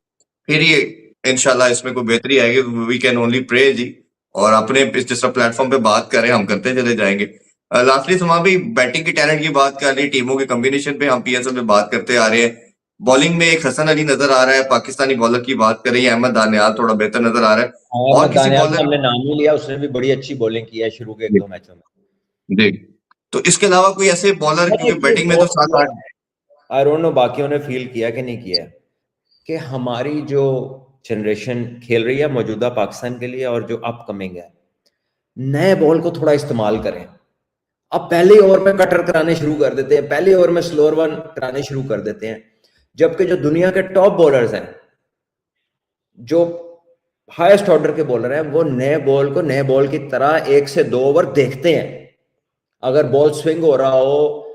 फिर ये इंशाल्लाह इसमें कोई बेहतरी आएगी। वी कैन ओनली प्रे जी, और अपने जिस प्लेटफॉर्म पे बात करें हम करते चले जाएंगे। लास्टली समा भी बैटिंग की टैलेंट की बात कर रही, टीमों के कॉम्बिनेशन पे हम पीएसएल में बात करते आ रहे हैं। बॉलिंग में एक हसन अली नजर आ रहा है, पाकिस्तानी बॉलर की बात करें, अहमद दानियाल थोड़ा बेहतर नजर आ रहा है। और किसी बॉलर हमने नाम ही लिया, उसने भी बड़ी अच्छी बॉलिंग की है शुरू के 1-2 मैचों में। देख, तो इसके अलावा कोई ऐसे बॉलर, क्योंकि बैटिंग में तो 7-8 आई डोंट नो बाकियों ने फील किया कि नहीं किया कि हमारी जो जनरेशन खेल रही है मौजूदा पाकिस्तान के लिए और जो अपकमिंग है, नए बॉल को थोड़ा इस्तेमाल करें। अब पहले ओवर में कटर कराने शुरू कर देते हैं, पहले ओवर में स्लोअर वन कराने शुरू कर देते हैं, जबकि जो दुनिया के टॉप बॉलर्स हैं, जो हाईएस्ट ऑर्डर के बॉलर हैं, वो नए बॉल को नए बॉल की तरह 1 से 2 ओवर देखते हैं। अगर बॉल स्विंग हो रहा हो,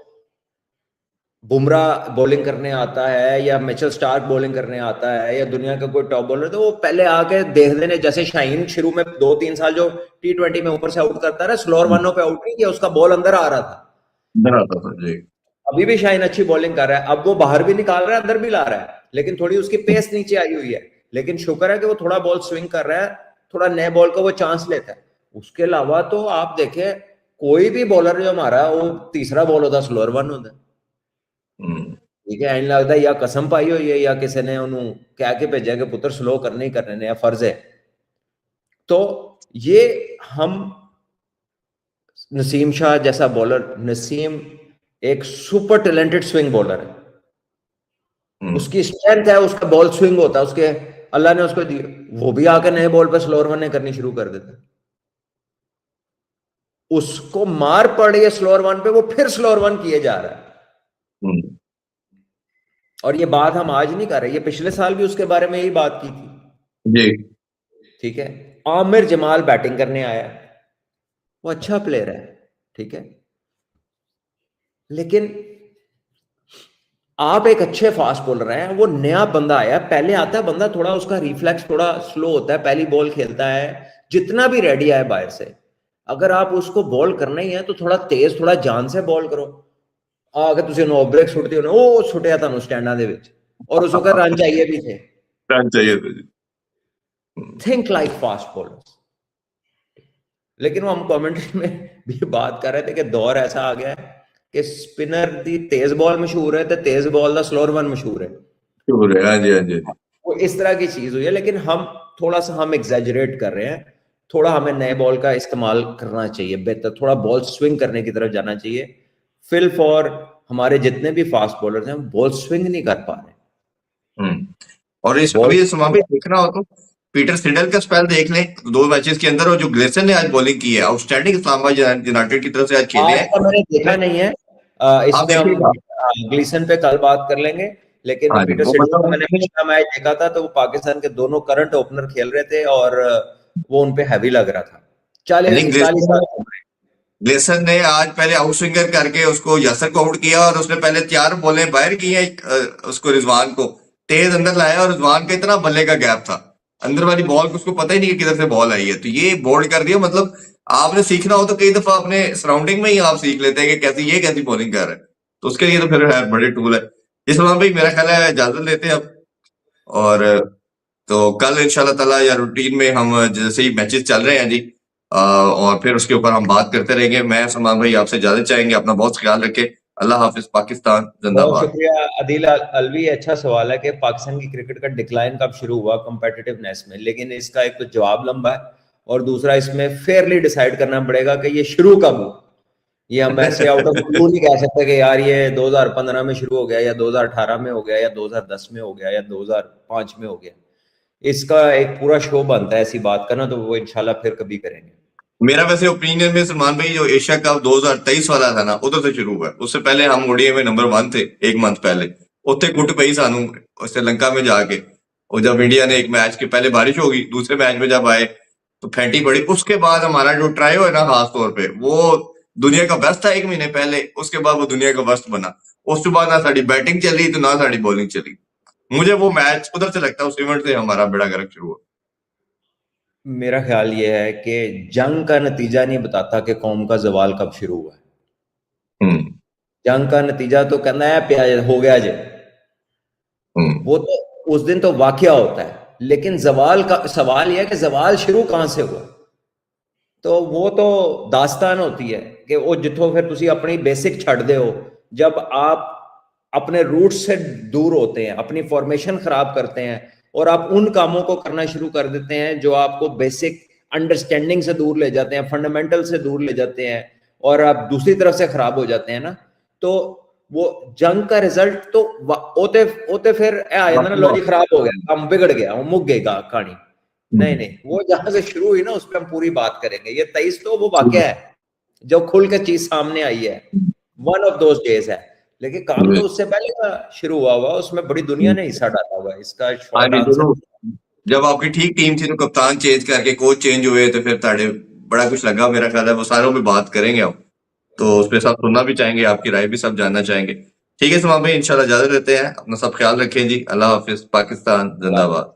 बुमराह बॉलिंग करने आता है या मिचेल स्टार्क बॉलिंग करने आता है या दुनिया का कोई टॉप बॉलर, तो वो पहले आके देख देने। जैसे शाहीन शुरू में 2-3 साल जो T20 में ऊपर से आउट करता रहा, स्लोअर वनों पे आउट नहीं किया, उसका बॉल अंदर आ रहा था। अंदर आता था जी। अभी भी शाहीन अच्छी बॉलिंग कर रहा है, अब वो बाहर भी निकाल रहा है, अंदर भी ला रहा है, लेकिन थोड़ी उसकी पेस नीचे आई हुई है। लेकिन शुक्र है कि वो थोड़ा बॉल स्विंग कर रहा है, थोड़ा नए बॉल को वो चांस लेता है। उसके अलावा तो आप देखें, कोई भी बॉलर जो हमारा, वो तीसरा बॉल होता स्लोअर वन होता। ठीक है, ऐन लगता है या कसम पाई हुई है या किसी ने उन्होंने कह के भेजा कि पुत्र स्लो करने ही करने ने, या फर्ज है। तो ये हम नसीम शाह जैसा बॉलर, नसीम एक सुपर टैलेंटेड स्विंग बॉलर है, उसकी स्ट्रेंथ है, उसका बॉल स्विंग होता है, उसके अल्लाह ने उसको दी, वो भी आकर नए बॉल पे स्लोअर वन करनी शुरू कर देता। उसको मार पड़ रही है स्लोअर वन पे, वो फिर स्लोअर वन किए जा रहा है। और ये बात हम आज नहीं कर रहे, ये पिछले साल भी उसके बारे में यही बात की थी जी। ठीक है। आमिर जमाल बैटिंग करने आया, वो अच्छा प्लेयर है, ठीक है, लेकिन आप एक अच्छे फास्ट बॉलर हैं, वो नया बंदा आया, पहले आता है बंदा, थोड़ा उसका रिफ्लेक्स थोड़ा स्लो होता है, पहली बॉल खेलता है, जितना भी रेडी आए बाहर से, अगर आप उसको बॉल करना ही है तो थोड़ा तेज, थोड़ा जान से बॉल करो। अगर तुम नो ब्रेक सुटते हो, वो सुटिया था स्टैंडा दे विच, और उस वक्त रन चाहिए भी थे। रन चाहिए थे जी। Think like fast bowlers. लेकिन वो हम कमेंट्री में भी बात कर रहे थे कि दौर ऐसा आ गया है कि स्पिनर दी तेज बॉल मशहूर है, तो तेज बॉल दा स्लोअर वन मशहूर है। हाँ जी, हाँ जी। वो इस तरह की चीज हुई है, लेकिन हम थोड़ा सा हम एग्जैजरेट कर रहे हैं। थोड़ा हमें नए बॉल का इस्तेमाल करना चाहिए बेहतर, थोड़ा बॉल स्विंग करने की तरफ जाना चाहिए। फिल फॉर हमारे जितने भी फास्ट बॉलर्स हैं, बॉल स्विंग नहीं कर पा रहे। और इस बॉल अभी समय देखना हो तो पीटर सिडल का स्पेल देख लें 2 मैचेस के अंदर, और जो ग्लेसन ने आज बॉलिंग की है, आउटस्टैंडिंग इस्लामाबाद यूनाइटेड की तरफ से आज खेले आज हैं। का मैंने देखा नहीं है, इस आप पे हम देखिएगा। ग्लीसन पे कल बात कर लेंगे। लेकिन हाँ जी, पीटर वो सिडल का मैंने मतलब पिछला मैच देखा था, तो वो पाकिस्तान के दोनों करंट ओपनर खेल रहे थे और वो उनपे हैवी लग रहा था। 40-41 साल की उम्र है। ग्लेसन ने आज पहले आउट स्विंगर करके उसको यासर को आउट किया, और उसने पहले 4 बॉलें बाहर की हैं, उसको रिजवान को तेज अंदर लाया, और रिजवान का इतना बल्ले का गैप था, अंदर वाली बॉल को उसको पता ही नहीं कि किधर से बॉल आई है, तो ये बोल्ड कर दिया। मतलब आपने सीखना हो तो कई दफा अपने सराउंडिंग में ही आप सीख लेते हैं कि कैसी बॉलिंग कर रहा है, तो उसके लिए तो फिर है बड़े टूल है। इस भाई मेरा ख्याल है इजाजत लेते हैं अब, और तो कल इंशाल्लाह ताला या रूटीन में हम जैसे ही मैचेस चल रहे हैं जी, और फिर उसके ऊपर हम बात करते रहेंगे। मैं सलमान भाई आपसे इजाजत चाहेंगे, अपना बहुत ख्याल रखें। अल्लाह हाफिज। पाकिस्तान बहुत जिंदाबाद। शुक्रिया अदील अलवी, अच्छा सवाल है कि पाकिस्तान की क्रिकेट का डिक्लाइन कब शुरू हुआ कम्पिटिटिवनेस में, लेकिन इसका एक तो जवाब लंबा है, और दूसरा इसमें फेयरली डिसाइड करना पड़ेगा कि ये शुरू कब हुआ। ये हम ऐसे आउट ऑफ ब्लू नहीं कह सकते कि यार ये 2015 में शुरू हो गया, या 2018 में हो गया, या 2010 में हो गया, या 2005 में हो गया। इसका एक पूरा शो बनता है ऐसी बात करना, तो वो इंशाल्लाह फिर कभी करेंगे। मेरा वैसे ओपिनियन में सलमान भाई, जो एशिया कप 2023 वाला था ना, उधर से शुरू हुआ है। उससे पहले हम ओडीआई में नंबर 1 थे, 1 मंथ पहले उत्थे कुट पई सानू श्रीलंका में जाके, और जब इंडिया ने एक मैच के पहले बारिश होगी, दूसरे मैच में जब आए तो फेंटी पड़ी। उसके बाद हमारा जो ट्रायो है ना, खास तौर पे वो दुनिया का बेस्ट था 1 महीने पहले, उसके बाद वो दुनिया का वर्स्ट बना। उसके बाद ना साड़ी बैटिंग चली तो ना साड़ी बॉलिंग चली। मुझे वो मैच उधर से लगता है, उस इवेंट से हमारा बेड़ा गर्क शुरू हुआ। मेरा ख्याल ये है कि जंग का नतीजा नहीं बताता कि कौम का जवाल कब शुरू हुआ है। हम्म। जंग का नतीजा तो कहना है प्याज हो गया जे, वो तो उस दिन तो वाकया होता है, लेकिन जवाल का सवाल यह है कि जवाल शुरू कहां से हुआ। तो वो तो दास्तान होती है कि वो जिथों फिर तुसी अपनी बेसिक छड़ दे हो, जब आप अपने रूट से दूर होते हैं, अपनी फॉर्मेशन खराब करते हैं, और आप उन कामों को करना शुरू कर देते हैं जो आपको बेसिक अंडरस्टैंडिंग से दूर ले जाते हैं, फंडामेंटल से दूर ले जाते हैं, और आप दूसरी तरफ से खराब हो जाते हैं ना, तो वो जंग का रिजल्ट तो होते होते फिर आ जाता ना, लो जी खराब हो गया, काम बिगड़ गया, वो मुक गई कहानी। नहीं नहीं, वो जहां से शुरू हुई ना उस पर हम पूरी बात करेंगे। ये 23 तो वो वाकया है जो खुल के चीज सामने आई है, वन ऑफ दोज डेज है, लेकिन काम तो उससे पहले का शुरू हुआ हुआ, उसमें बड़ी दुनिया ने हिस्सा डाला हुआ है। इसका हाँ शॉर्ट जी, आंसर। जब आपकी ठीक टीम थी तो कप्तान चेंज करके कोच चेंज हुए तो फिर ताड़े बड़ा कुछ लगा, मेरा ख्याल है वो सारों पे बात करेंगे हम, तो उस पे सब सुनना भी चाहेंगे, आपकी राय भी सब जानना चाहेंगे। ठीक है सलमान भाई, इंशाल्लाह इजाजत लेते हैं, अपना सब ख्याल रखें जी, अल्लाह हाफिज, पाकिस्तान जिंदाबाद।